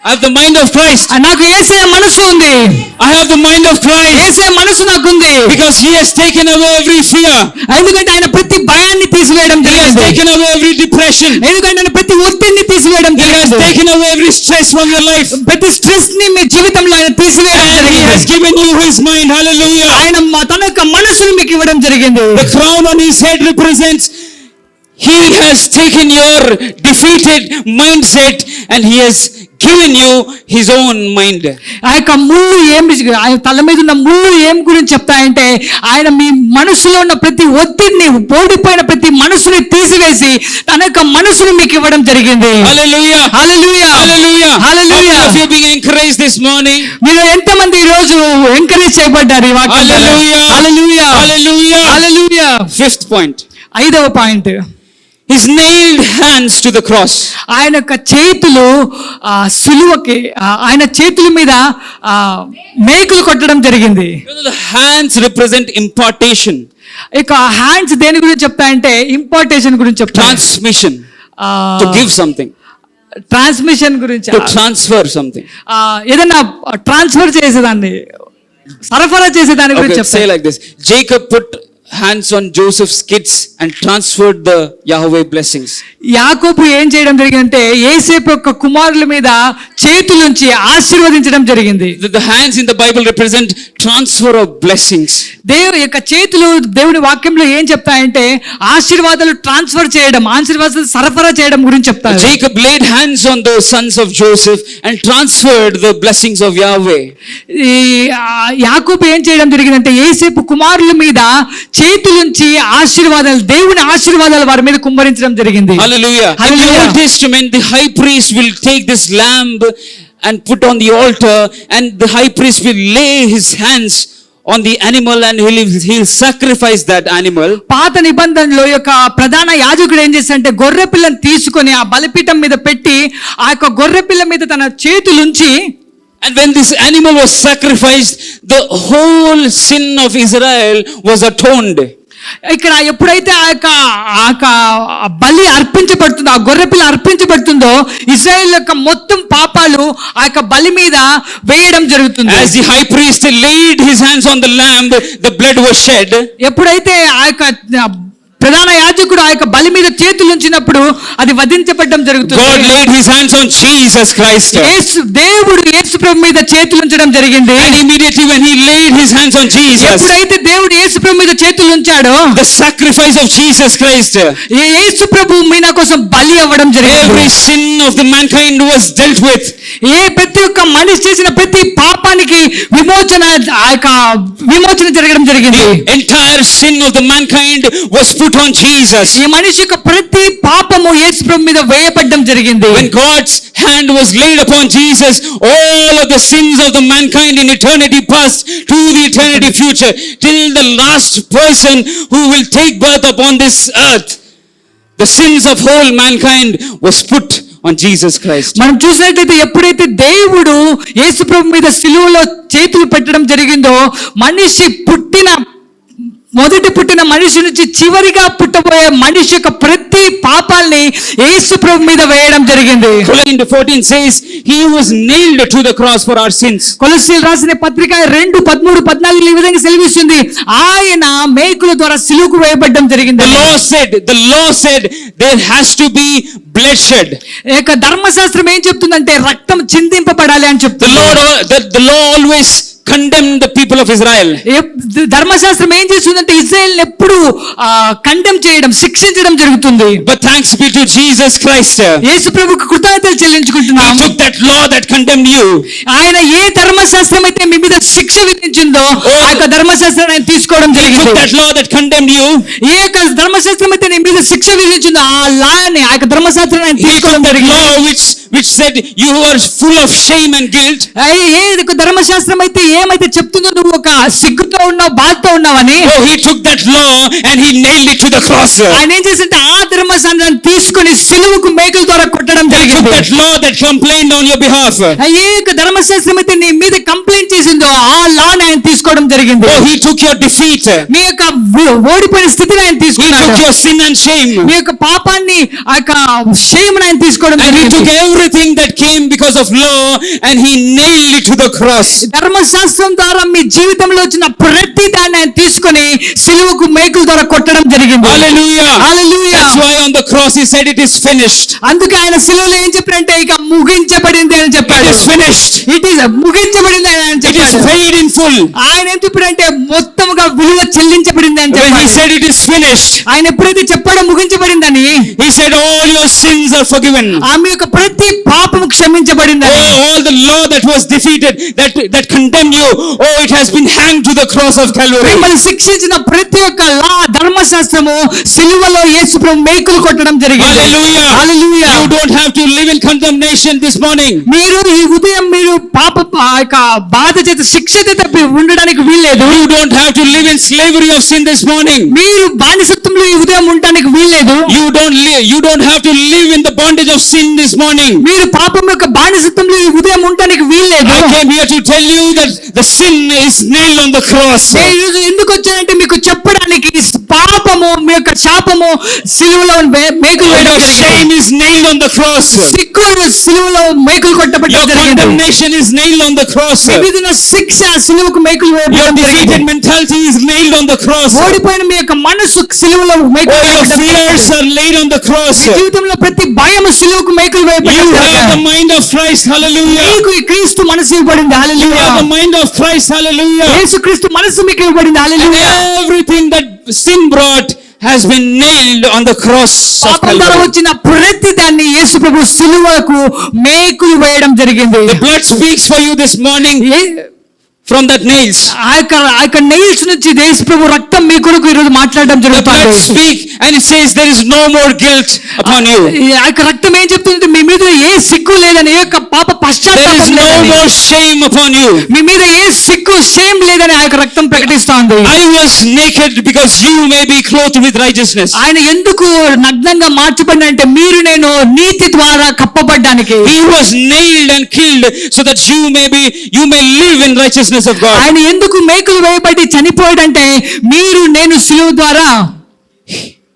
I have the mind of Christ. నాకు యేసే మనసు ఉంది. I have the mind of Christ యేసే మనసు నాకు ఉంది. because He has taken away every fear. ఎందుకంటే ఆయన ప్రతి భయాన్ని తీసివేయడం He has జరిగింది. taken away every depression. ఎందుకంటే ఆయన ప్రతి ఒత్తిడిని తీసివేయడం He has జరిగింది. taken away every stress from your life. ప్రతి స్ట్రెస్ ని మీ జీవితంలో ఆయన తీసివేయడం And He has జరిగింది. given you His mind. Hallelujah. ఆయన తన యొక్క మనసుని మీకు ఇవ్వడం జరిగింది. The crown on His head represents He has taken your defeated mindset and he has given you his own mind. ఆ యొక్క ముళ్ళు ఆయన తల మీద ఉన్న ముళ్ళు ఏం గురించి చెప్తాయంటే ఆయన మీ మనసులో ఉన్న ప్రతి ఒత్తిడిని, ఓడిపోయిన ప్రతి మనసుని తీసివేసి తన యొక్క మనసును మీకు ఇవ్వడం జరిగింది. Hallelujah. Hallelujah, Hallelujah. Hallelujah. How many of you being encouraged this morning? మీరు ఎంతమంది ఈ రోజు ఎంకరేజ్ చేయబడ్డారు ఈ వాక్యం ద్వారా? Hallelujah. హల్లెలూయా, Hallelujah. హల్లెలూయా. Fifth point. 5వ point, His nailed hands to the cross. ఆయన యొక్క చేతులు సిలువకి, ఆయన చేతుల మీద మేకులు కొట్టడం జరిగింది. The hands represent impartation, ఇక హ్యాండ్స్ దేని గురించి చెప్తాయంటే ఇంపార్టేషన్ గురించి చెప్తాయి. transmission, to give something, transmission గురించి, to transfer something. ఏదైనా ట్రాన్స్ఫర్ చేసేదాన్ని, సరఫరా చేసేదాని గురించి Okay, say చెప్తాయి. like this. Jacob put hands on Joseph's kids and transferred the Yahweh blessings. యాకోబు ఏం చేయడం జరిగిందంటే యోసేపు యొక్క కుమారుల మీద చేతులుంచి ఆశీర్వదించడం జరిగింది. The hands in the Bible represent transfer of blessings. దేవుని యొక్క చేతులు దేవుని వాక్యంలో ఏం చెప్తాయంటే ఆశీర్వాదాలు ట్రాన్స్ఫర్ చేయడం, ఆశీర్వాదాలు సరఫరా చేయడం గురించి చెప్తారు. Jacob laid hands on the sons of Joseph and transferred the blessings of Yahweh. ఈ యాకోబు ఏం చేయడం జరిగిందంటే యోసేపు కుమారుల మీద చేతులుంచి ఆశీర్వాదాలు, దేవుని ఆశీర్వాదాలు వారి మీద కుమ్మరించడం జరిగింది. Hallelujah. In the Hallelujah. Old Testament, the high priest will take this lamb and put on the altar, and the high priest will lay his hands on the animal and he'll sacrifice that animal. పాత నిబంధనలో యొక్క ప్రధాన యాజకుడు ఏం చేస్తాడంటే గొర్రె పిల్లని తీసుకొని ఆ బలిపీఠం మీద పెట్టి ఆ యొక్క గొర్రె పిల్ల మీద తన చేతులుంచి, And when this animal was sacrificed, the whole sin of Israel was atoned. ఇక్కడ ఎప్పుడైతే ఆ యొక్క బలి అర్పించబడుతుందో, ఆ గొర్రె పిల్ల అర్పించబడుతుందో ఇశ్రాయేల్ యొక్క మొత్తం పాపాలు ఆ యొక్క బలి మీద వేయడం జరుగుతుంది. As the high priest laid his hands on the lamb, the blood was shed. ఎప్పుడైతే ఆ యొక్క ప్రధాన యాజకుడు ఆ యొక్క బలి మీద చేతులు ఉంచినప్పుడు అది వధించబడడం జరుగుతుంది. God laid his hands on Jesus Christ. దేవుడు యేసు ప్రభు మీద చేతులు ఉంచడం జరిగింది. And immediately when he laid his hands on Jesus, ఎప్పుడైతే దేవుడు యేసు ప్రభు మీద చేతులు ఉంచాడో the sacrifice of Jesus Christ, యేసు ప్రభు మీన కోసం బలి అవ్వడం జరిగింది. every sin of the mankind was dealt with. ప్రతి ఒక్క మనిషి చేసిన ప్రతి పాపానికి విమోచన జరగడం జరిగింది. The entire sin of the mankind was put on Jesus. ఈ మనిషి యొక్క ప్రతి పాపము యేసు ప్రభు మీద వేయబడడం జరిగింది. When God's hand was laid upon Jesus, all of the sins of the mankind in eternity past to the eternity future, till the last person who will take birth upon this earth, the sins of whole mankind was put on Jesus Christ. మనం చూసినట్లయితే ఎప్పుడైతే దేవుడు యేసు ప్రభు మీద సిలువలో చేతులు పెట్టడం జరిగిందో మనిషి మొదటి పుట్టిన మనిషి నుంచి చివరిగా పుట్టబోయే మనిషి యొక్క ప్రతి పాపాల్ని యేసు ప్రభు మీద వేయడం జరిగింది. Colossians 14 says he was nailed to the cross for our sins. కొలస్సీయులు రాసిన పత్రిక 2:13-14 ఈ విధంగా సెలవిస్తుంది, ఆయన మేకుల ద్వారా సిలువకు వేయబడడం జరిగింది. The law said there has to be bloodshed. ఏక ధర్మశాస్త్రం ఏం చెప్తుందంటే రక్తం చిందింపబడాలి అని చెప్తుంది. The law always condemned the people of Israel. ధర్మశాస్త్రం ఏం చేస్తుందంటే ఇశ్రాయేలుని ఎప్పుడు కండెమ్ చేయడం, శిక్షించడం జరుగుతుంది. But thanks be to Jesus Christ, యేసు ప్రభువుకు కృతజ్ఞతలు చెల్లించుకుంటున్నాం. He took that law that condemned you. ఆయన ఏ ధర్మశాస్త్రం అయితే మీ మీద శిక్ష విధించిందో ఆ యొక్క ధర్మశాస్త్రాన్ని ఆయన తీసుకోవడం He జరిగింది. took that law that condemned you. ఏ యొక్క ధర్మశాస్త్రం అయితే నీ మీద శిక్ష విధించిందో ఆ లాని, ఆ యొక్క ధర్మశాస్త్రాన్ని ఆయన He took తీసుకోవడం that జరిగింది. law which said you are full of shame and guilt. ఏ ధర్మశాస్త్రం అయితే ఏమైతే చెప్తుందో నువ్వు ఒక సిగ్గుతో ఉన్నావు, బాధతో ఉన్నావని, He took that law and he nailed it to the cross. ఆయన ఏం చేసింటే ఆ ధర్మశాస్త్రాన్ని తీసుకొని సిలువకు మేకుల ద్వారా కొట్టడం He took జరిగింది. that law that complained on your behalf. ఏ యొక్క ధర్మశాస్త్రం అయితే నీ మీద కంప్లైంట్ చేసిందో ఆ లాని ఆయన తీసుకోవడం జరిగింది. He took your defeat. మీ యొక్క ఓడిపోయిన స్థితిని ఆయన He తీసుకున్నాడు. took your sin and shame. మీ యొక్క పాపాన్ని, ఆ యొక్క షేమ్ ఆయన తీసుకోవడం And he జరిగింది. took everything that came because of law and he nailed it to the cross. ధర్మశాస్త్రం ద్వారా మీ జీవితంలో వచ్చిన ప్రతి దాన్ని ఆయన తీసుకొని సిలువకు మేకుల ద్వారా కొట్టడం జరిగింది. Hallelujah. Hallelujah. That's why on the cross he said it is finished. అందుకే ఆయన సిలువలో ఏం చెప్పారంటే ఇక ముగించబడింది అని చెప్పాడు. It is finished. It is ముగించబడింది అని It is చెప్పాడు. paid in full. ఆయన ఏం చెప్పారంటే మొత్తముగా విలువ చెల్లించబడింది అని When he చెప్పాడు. said it is finished, ఆయన ఎప్పుడైతే చెప్పాడో ముగించబడిందని, he said all your sins are forgiven. ఆమె యొక్క ప్రతి పాపము క్షమించబడిందని, All the law that was defeated, that condemned you, it has been hanged to the cross of Calvary. మిమ్మల్ని శిక్షించిన ప్రతి ఒక్క ధర్మశాస్త్రము సిలువలో యేసు ప్రభు మేకులు కొట్టడం జరిగింది. Hallelujah. Hallelujah. You don't have to live in condemnation this morning. మీరు ఈ ఉదయం మీరు పాప యొక్క బాధ చేత శిక్షత తప్పి ఉండడానికి వీల్లేదు. You don't have to live in slavery of sin this morning. మీరు బానిసత్వంలో ఈ ఉదయం ఉండడానికి వీల్లేదు. You don't have to live in the bondage of sin this morning. మీరు పాపం యొక్క బానిసత్వంలో ఈ ఉదయం ఉండడానికి వీల్లేదు. I came here to tell you that the sin is nailed on the cross. నేను ఎందుకు వచ్చానంటే మీకు చెప్పడానికి పాపము మీ యొక్క శాపము సిలువలో మేకులు Your వేయడం జరిగింది. shame is nailed on the cross. సిగ్గు సిలువలో మేకులు కొట్టబడడం Your జరిగింది. condemnation is nailed on the cross. మీ మీద ఉన్న శిక్ష సిలువకు మేకులు Your వేయబడడం defeated జరిగింది. mentality is nailed on the cross. ఓడిపోయిన మీ యొక్క మనసు సిలువలో మేకులు Your వేయబడడం fears జరిగింది. are laid on the cross. మీ జీవితంలో ప్రతి భయం సిలువకు మేకులు You వేయబడడం have the జరిగింది. mind of Christ. Hallelujah. మీకు ఈ క్రీస్తు మనసు ఇవ్వబడింది. You hallelujah. have the mind of Christ. Hallelujah. యేసు క్రీస్తు మనసు మీకు ఇవ్వబడింది. And hallelujah. everything that sin brought has been nailed on the cross of పాపం ద్వారా Calvary. వచ్చిన ప్రతి దాన్ని యేసు ప్రభు సిలువకు మేకులు వేయడం జరిగింది. The blood speaks for you this morning from that nails. ఆ యొక్క నెయిల్స్ నుంచి యేసు ప్రభు రక్తం మీ కొరకు ఈరోజు మాట్లాడడం The blood జరుగుతుంది. speak and it says there is no more guilt upon you. ఆ యొక్క రక్తం ఏం చెప్తుంది? మీ మీద ఏ సిగ్గు లేదని, ఏ యొక్క పాప There is పశ్చాత్తాపం no లేదని, more shame upon you. మీ మీద ఏ సిగ్గు షేమ్ లేదని ఆ యొక్క రక్తం ప్రకటిస్తోంది. I was naked because you may be clothed with righteousness. ఆయన ఎందుకు నగ్నంగా మార్చబడిన అంటే మీరు నేను నీతి ద్వారా కప్పబడ్డానికి. He was nailed and killed so that you may live in righteousness of God. ఆయన ఎందుకు మేకులు వేయబడి చనిపోయాడంటే మీరు నేను సిలువ ద్వారా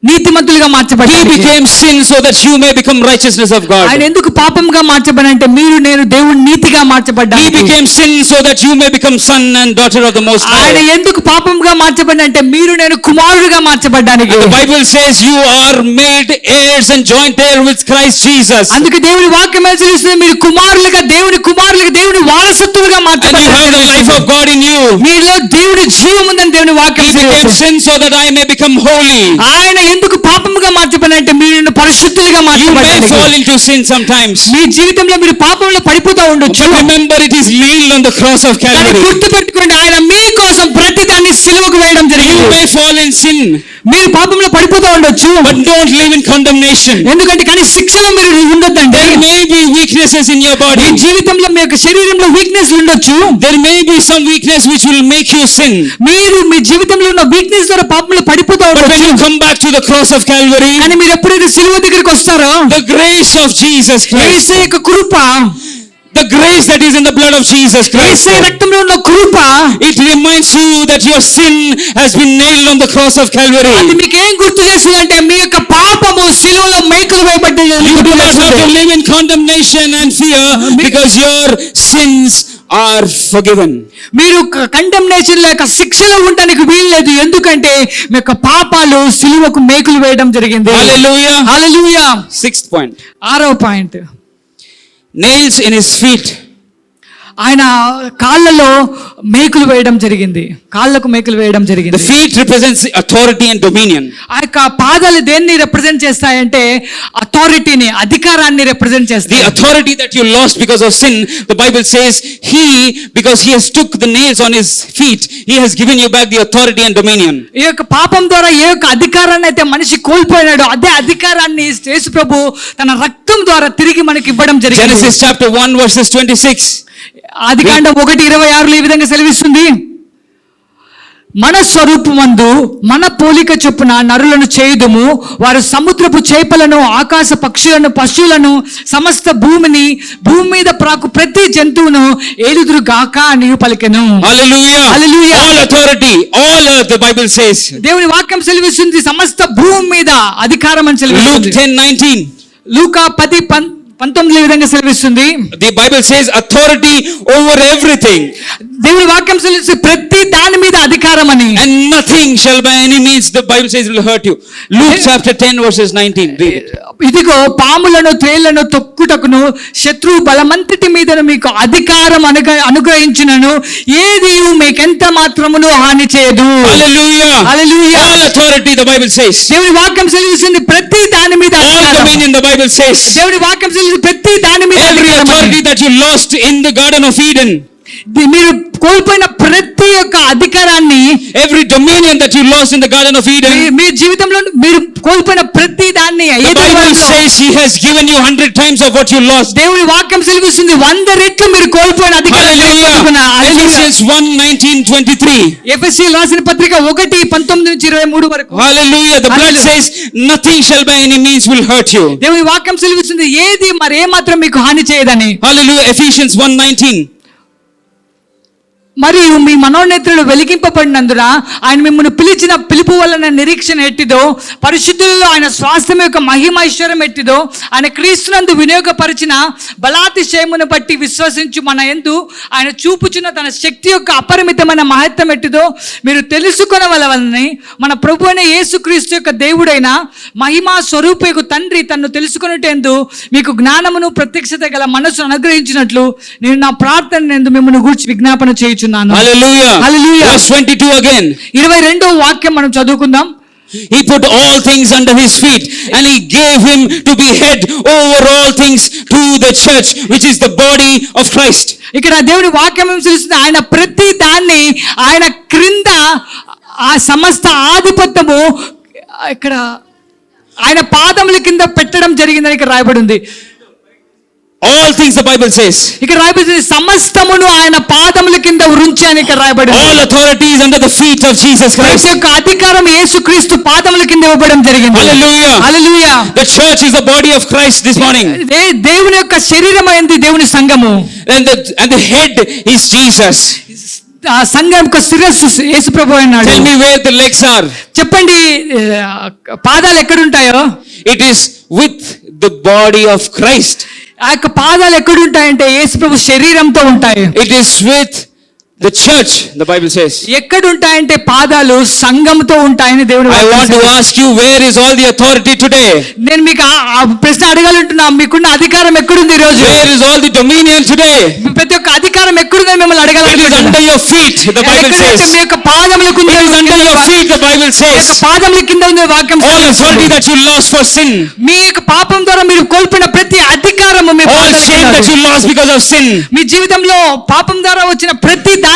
నీతిమంతులుగా He మార్చబడ్డాడు. became sin so that you may become righteousness of God. ఆయన ఎందుకు పాపంగా మార్చబడంటే మీరు నేను దేవుని నీతిగా He మార్చబడ్డాడు. became sin so that you may become son and daughter of the Most ఆయన High. ఎందుకు పాపంగా మార్చబడంటే మీరు నేను కుమారుడిగా మార్చబడ్డానికి. The Bible says you are made heirs and joint heir with Christ Jesus. అందుకే దేవుని వాక్యం హెచ్చరిస్తుంది మీరు కుమారులుగా దేవుని వారసత్తులుగా And you have the life మార్చబడ్డారు. of God in you. మీలో దేవుని జీవం ఉందని దేవుని వాక్యం He became హెచ్చరిస్తుంది. sin so that I may become holy. ఆయన ఎందుకు పాపముగా మార్చబడంటే మీరు నేను పరిశుద్ధులుగా You may fall మార్చబడ్డారు. into sin sometimes. మీ జీవితంలో మీరు పాపంలో పడిపోతూ ఉండొచ్చు. But remember it is nailed on the cross of కానీ Calvary. గుర్తుపెట్టుకోండి ఆయన మీకోసం ప్రతిదాన్ని సిలువకు వేయడం You జరిగింది. may fall in sin, మీరు పాపంలో పడిపోతూ ఉండొచ్చు. but don't live in condemnation. ఎందుకంటే కానీ శిక్షలో మీరు ఉండొద్దండి. There may be weaknesses in your me body. జీవితంలో మీ యొక్క శరీరంలో వీక్నెస్ ఉండొచ్చు. There may be some weakness which will make you sin. మీరు మీ జీవితంలో ఉన్న వీక్నెస్ ద్వారా పాపంలో పడిపోతూ But when ఉండొచ్చు. you come back to the cross of Calvary, కానీ మీరు ఎప్పుడైతే సిలువ దగ్గరికి వస్తారో the grace of Jesus Christ, యేసయ్య యొక్క కృప, the grace that is in the blood of Jesus Christ, యేసయ్య రక్తంలో ఉన్న కృప it reminds you that your sin has been nailed on the cross of అది Calvary. మీకు ఏం గుర్తు చేస్తుందంటే మీ యొక్క పాపము సిలువలో మేకులు వేయబడ్డది అని You గుర్తు do not have to చేస్తుంది. live in condemnation and fear because your sins are forgiven. మీరు కండెమ్నేషన్ లేక శిక్షలో ఉండడానికి వీల్లేదు. ఎందుకంటే మీ యొక్క పాపాలు సిలువకు మేకులు వేయడం జరిగింది. Hallelujah. హల్లెలూయా. 6th point. 6వ point, Nails in his feet. ఆయన కాళ్ళలో మేకులు వేయడం జరిగింది. కాళ్ళకు మేకులు వేయడం The జరిగింది. feet represents authority and dominion. ఆ యొక్క పాదాలు దేన్ని రిప్రజెంట్ చేస్తాయంటే అథారిటీని, అధికారాన్ని రిప్రజెంట్ The చేస్తాయి. authority that you lost because of sin, the Bible says because he has took the nails on his feet, he has given you back the authority and dominion. ఈ యొక్క పాపం ద్వారా ఏ యొక్క అధికారాన్ని అయితే మనిషి కోల్పోయినాడో అదే అధికారాన్ని యేసు ప్రభు తన రక్తం ద్వారా తిరిగి మనకి ఇవ్వడం జరిగింది. Genesis chapter 1 verses 26. ఆదికాండం 1:26 ఈ విధంగా సెలవిస్తుంది, మన స్వరూపమందు మన పోలిక చొప్పున నరులను చేయుదుము, వారు సముద్రపు చేపలను, ఆకాశ పక్షులను, పశువులను, సమస్త భూమిని, భూమి మీద ప్రాకు ప్రతి జంతువును ఏలుదురు గాక అని పలికెను. Hallelujah. Hallelujah. All authority, all earth, the Bible says. దేవుని వాక్యం సెలవిస్తుంది సమస్త భూమి మీద అధికారం అని Luke సెలవిస్తుంది. 10:19. లూకా 10:19 ఈ విధంగా సెలవిస్తుంది, The Bible says authority over everything. దేవుని వాక్యం సెలవిస్తుంది ప్రతి దాని మీద అధికారం అని. And nothing shall by any means, the Bible says, will hurt you. Luke chapter 10 verses 19. Read it. ఇదిగో పాములను త్రేళ్లను తొక్కుటకును శత్రువు బలమంతటి మీదను మీకు అధికారం అనుగ్రహించినను ఏది మీకెంత మాత్రమును హాని చేయదు. Hallelujah. Hallelujah. All authority, the Bible says. దేవుని వాక్యం సెలవిస్తుంది ప్రతి దాని మీద All అధికారం. dominion, the Bible says. దేవుని వాక్యం సెలవిస్తుంది ప్రతి దాని మీద Every అధికారం అని. authority that you lost in the Garden of Eden, మీరు కోల్పోయిన ప్రతి ఒక్క అధికారాన్ని, every dominion that you lost in the Garden of Eden, మీ జీవితంలో మీరు కోల్పోయిన ప్రతి దాన్ని the Bible says He has given you 100 times of what you lost. దేవుని వాక్యం సెలవిస్తుంది 100 రెట్లు మీరు కోల్పోయిన అధికారాన్ని Hallelujah. పొందుకున్నారు. Ephesians 1:19-23. ఎఫెసీ రాసిన పత్రిక 1:19-23 వరకు. Hallelujah. The blood Hallelujah. says nothing shall by any means will hurt you. దేవుని వాక్యం సెలవిస్తుంది ఏది మరి ఏ మాత్రం మీకు హాని చేయదని. Hallelujah. Ephesians 1:19. మరియు మీ మనోనేత్రులు వెలిగింపబడినందున ఆయన మిమ్మల్ని పిలిచిన పిలుపు వలన నిరీక్షణ ఎట్టిదో, పరిశుద్ధులలో ఆయన స్వాస్థ్యం యొక్క మహిమైశ్వర్యం ఎట్టిదో, ఆయన క్రీస్తునందు వినియోగపరిచిన బలాతిశయమును బట్టి విశ్వసించు మన యందు ఆయన చూపుచున్న తన శక్తి యొక్క అపరిమితమైన మహత్వం ఎట్టిదో మీరు తెలుసుకొనవలవలని మన ప్రభు అయిన యేసుక్రీస్తు యొక్క దేవుడైన మహిమా స్వరూపకు తండ్రి తన్ను తెలుసుకొనుటందు మీకు జ్ఞానమును ప్రత్యక్షత గల మనస్సును అనుగ్రహించినట్లు నేను నా ప్రార్థన యందు మిమ్మల్ని గూర్చి విజ్ఞాపన చేయుచున్నాను. Hallelujah. Hallelujah. Verse 22 again. 22వ వాక్యం మనం చదువుకుందాం. He put all things under his feet and he gave him to be head over all things to the church, which is the body of Christ. ఇక్కడ దేవుని వాక్యం ఏం తెలుస్తుంది, ఆయన ప్రతి దాన్ని ఆయన క్రింద ఆ సమస్త ఆధిపత్యము ఇక్కడ ఆయన పాదముల కింద పెట్టడం జరిగిందని ఇక్కడ రాయబడి ఉంది. All things, the Bible says. ఇక్కడ రాయబడి సమస్తమును ఆయన పాదముల కింద ఉంచి అని ఇక్కడ రాయబడి ఉంది. All authority is under the feet of Jesus ప్రతి Christ. ఒక్క అధికారం యేసుక్రీస్తు పాదముల కింద ఇవ్వబడడం జరిగింది. Hallelujah. Hallelujah. The church is the body of Christ this morning. దేవుని యొక్క శరీరమైంది దేవుని సంఘము. And the head is Jesus. ఆ సంఘం యొక్క శిరస్సు యేసు ప్రభువు అన్నాడు. Tell me where the legs are. చెప్పండి పాదాలు ఎక్కడ ఉంటాయో. It is with the body of Christ. ఆ యొక్క పాదాలు ఎక్కడ ఉంటాయంటే యేసు ప్రభు శరీరంతో ఉంటాయి. It is with the church, the Bible says. ఎక్కడ ఉంటాయంటే పాదాలు సంఘంతో ఉంటాయని దేవుడు. I want to ask you, where is all the authority today? నేను మీకు ఆ ప్రశ్న అడగాలంటున్నా, మీకున్న అధికారం ఎక్కడుంది ఈ రోజు? Where is all the dominion today? ప్రతి ఒక్క అధికారం ఎక్కడుందని మిమ్మల్ని It is అడగాలంటున్నా. under your feet, the Bible ఎక్కడంటే says. మీ యొక్క పాదములకు It is under your feet, the Bible says. పాదముల కింద ఉంది వాక్యం. All authority that you lost for sin, మీ యొక్క పాపం ద్వారా మీరు కోల్పోయిన ప్రతి అధికారము మీ all పాదాల shame కింద that ఉంది. you lost because of sin, మీ జీవితంలో పాపం ద్వారా వచ్చిన ప్రతి దాన్ని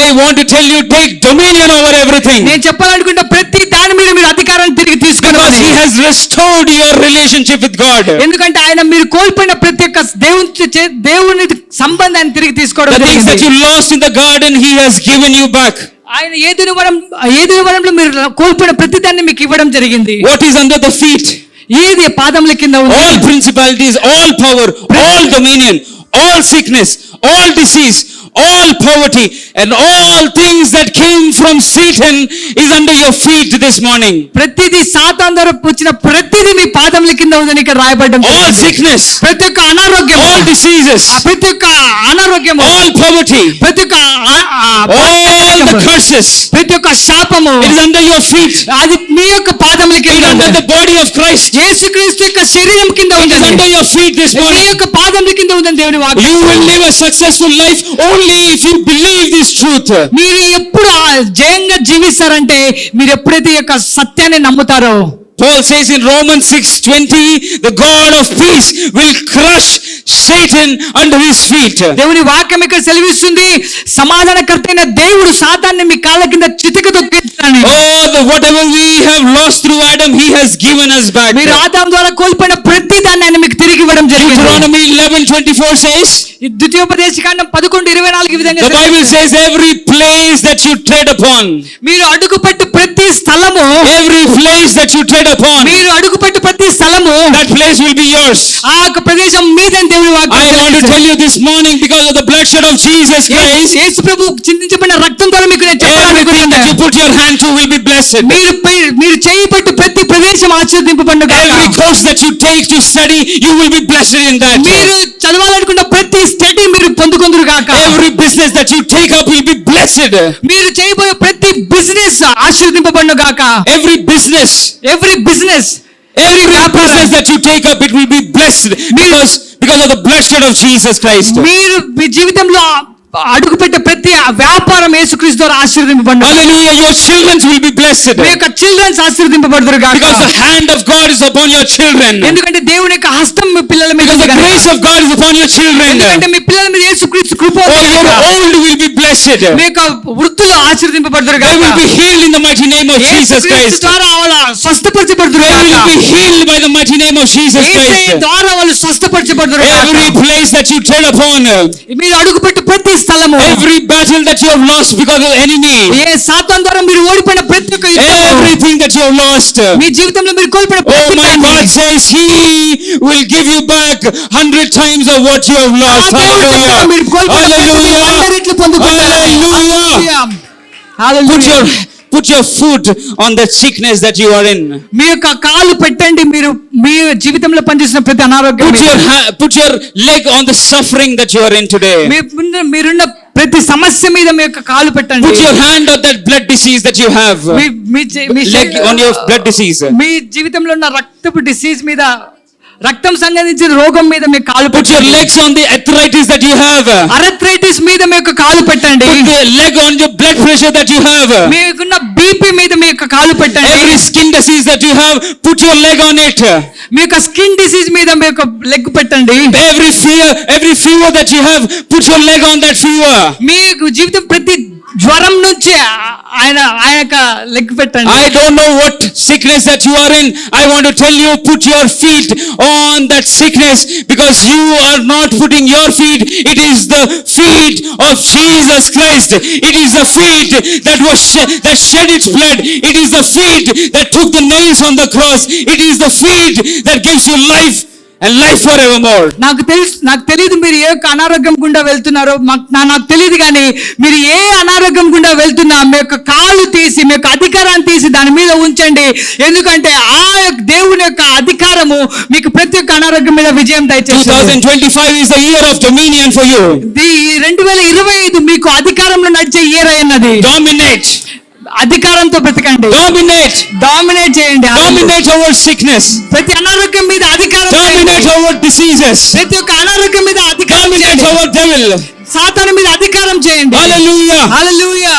I want to tell you, take dominion over everything. నేను చెప్పాలనుకుంటే ప్రతి దాని మీద మీరు అధికారాన్ని తిరిగి Because He తీసుకుని, has restored your relationship with God. ఎందుకంటే ఆయన మీరు కోల్పోయిన ప్రతి ఒక్క దేవుని సంబంధాన్ని తిరిగి తీసుకోవడం The things that జరిగింది. you lost in the garden, He has given you back. ఆయన ఏదైనా వరంలో మీరు కోల్పోయిన ప్రతి దాన్ని మీకు ఇవ్వడం జరిగింది. What is under the feet? ఏది పాదముల కింద ఉంది? All principalities, all power, all dominion, all sickness, all disease, all poverty, and all things that came from Satan is under your feet this morning. ప్రతిదీ సాతాను ద్వారా వచ్చిన ప్రతిదీ మీ పాదముల కింద ఉందని ఇక్కడ రాయబడ్డం All జరిగింది. sickness, ప్రతి ఒక్క అనారోగ్యం, all diseases, ప్రతి ఒక్క అనారోగ్యం, all poverty, ప్రతి ఒక్క all the curses, ప్రతి ఒక్క శాపము it is under your feet. అది మీ యొక్క పాదముల It కింద is under ఉంది. the body of Christ. యేసుక్రీస్తు యొక్క శరీరం కింద It ఉంది. is under your feet this me morning. యొక్క పాదముల కింద ఉందని దేవుని వాక్యం. You will live a successful life only if you believe this truth. మీరు ఎప్పుడు జయంగా జీవిస్తారంటే మీరు ఎప్పుడైతే ఈ యొక్క సత్యాన్ని నమ్ముతారో. Paul says in Romans 6:20, the God of peace will crush Satan under his feet. దేవుని వాక్యం ఇక్కడ సెలవిస్తుంది, సమాధానకర్త అయిన దేవుడు సాతాన్ని మీ కాళ్ళ కింద చితికి తొక్కించాలని. Whatever we have lost through Adam, he has given us back. మీరు ఆదాము ద్వారా కోల్పోయిన ప్రతి దాన్ని ఆయన మీకు తిరిగి ఇవ్వడం జరిగింది. Deuteronomy 11:24 says, ఈ ద్వితీయోపదేశకాండం 11:24 ఈ విధంగా the Bible says, every place that you tread upon, మీరు అడుగుపెట్టు ప్రతి స్థలము, every place that you tread upon, మీరు అడుగుపెట్టు ప్రతి స్థలము, that place will be yours. ఆ యొక్క ప్రదేశం మీదని దేవుని I వాక్యం want to సెలవిస్తుంది. tell you this morning, because of the bloodshed of Jesus Christ, యేసు ప్రభు చిందించబడిన రక్తం ద్వారా మీకు నేను everything that you చెప్పాలనుకుంటున్నాను. put your hand to will be blessed. మీరు చేయబట్టి ప్రతి ప్రదేశం ఆశీర్వదింపబడును గాక. Every course that you take to study, you will be blessed in that. మీరు చదవాలనుకున్న ప్రతి స్టడీ మీరు పొందుకొందురు గాక. Every business that you take up will be blessed. మీరు చేయబోయే ప్రతి బిజినెస్ ఆశీర్వదింపబడును గాక. Every business that you take up, it will be blessed because of the bloodshed of Jesus Christ. మీరు మీ జీవితంలో అడుగుపెట్టే ప్రతి వ్యాపారం యేసుక్రీస్తు ద్వారా ఆశీర్వదింపబడును. Hallelujah. Your children will be blessed. మీ యొక్క చిల్డ్రన్స్ ఆశీర్వదింపబడుదురు గాక. Because the hand of God is upon your children. ఎందుకంటే దేవుని యొక్క హస్తం మీ పిల్లల మీద Because ఉంది the గనుక. grace of God is upon your children. ఎందుకంటే మీ పిల్లల మీద యేసుక్రీస్తు కృప Oh, ఉంది your గనుక. old will be blessed. మీ యొక్క వృద్ధులు ఆశీర్వదింపబడుదురు They గాక. will be healed in the mighty name of Jesus యేసుక్రీస్తు Christ. ద్వారా వాళ్ళు స్వస్థపరచబడుదురు They గాక. will be healed by the mighty name of Jesus Yesayya Christ. ద్వారా వాళ్ళు స్వస్థపరచబడుదురు గాక. Every place that you tread upon, మీరు అడుగుపెట్టే ప్రతి స్థలము, every battle that you have lost because of the enemy, ఏ సాతాను ద్వారా మీరు ఓడిపోయిన ప్రతి ఒక్క యుద్ధము, everything that you have lost. మీ జీవితంలో మీరు కోల్పోయిన Oh, ప్రతి my దాన్ని, God says He will give you back 100 times of what you have lost. ఆ దేవుడు చెప్తాడు, మీరు కోల్పోయిన ప్రతిదీ 100 రెట్లు పొందుకుంటారని. Hallelujah. Hallelujah. Put your foot on that sickness that you are in. మీ యొక్క కాలు పెట్టండి మీరు మీ జీవితంలో పనిచేసిన ప్రతి అనారోగ్యం Put మీద. put your leg on the suffering that you are in today. మీరున్న ప్రతి సమస్య మీద మీ యొక్క కాలు పెట్టండి. Put your hand on that blood disease that you have. Me Leg on your blood disease. మీ జీవితంలో ఉన్న రక్తపు డిసీజ్ మీద, రక్తం సంబంధించిన రోగం మీద మీ కాలు Put your పెట్టండి. legs on the arthritis that you have. అరథ్రైటిస్ మీద మీ యొక్క కాలు పెట్టండి. Put the leg on your blood pressure that you have. మీకున్న బీపీ మీద మీ యొక్క కాలు పెట్టండి. Every skin disease that you have, put your leg on it. మీ యొక్క స్కిన్ డిసీజ్ మీద మీ యొక్క లెగ్ పెట్టండి. Every fever that you have, put your leg on that fever. మీ జీవితం ప్రతి జ్వరం నుంచి ఆయన యొక్క లెగ్ పెట్టండి. I don't know what sickness that you are in. I want to tell you, put your feet on that sickness, because you are not putting your feet. It is the feet of Jesus Christ. It is the feet that shed its blood. It is the feet that took the nails on the cross. It is the feet that gives you life and life forevermore. నాకు తెలియదు మీరు ఏ అనారోగ్యం గుండా వెళ్తున్నారో, నాకు తెలియదు కానీ మీరు ఏ అనారోగ్యం గుండా వెళ్తున్నా మీ యొక్క కాలు తీసి, మీ యొక్క అధికారాన్ని తీసి దాని మీద ఉంచండి. ఎందుకంటే ఆ దేవుని యొక్క అధికారము మీకు ప్రతి ఒక్క అనారోగ్యం మీద విజయం దయచేస్తుంది. 2025 is the year of dominion for you. 2025 మీకు అధికారంలో నడిచే ఇయర్ అయినది. Dominate. అధికారంతో బ్రతకండి. డామినేట్ చేయండి. Dominate over sickness. ప్రతి అనారోగ్యం మీద అధికారం Dominate చేయండి. over diseases. ప్రతి ఒక్క అనారోగ్యం మీద అధికారం Dominate చేయండి. over devil. సాతాను మీద అధికారం చేయండి. Hallelujah. హల్లెలూయా.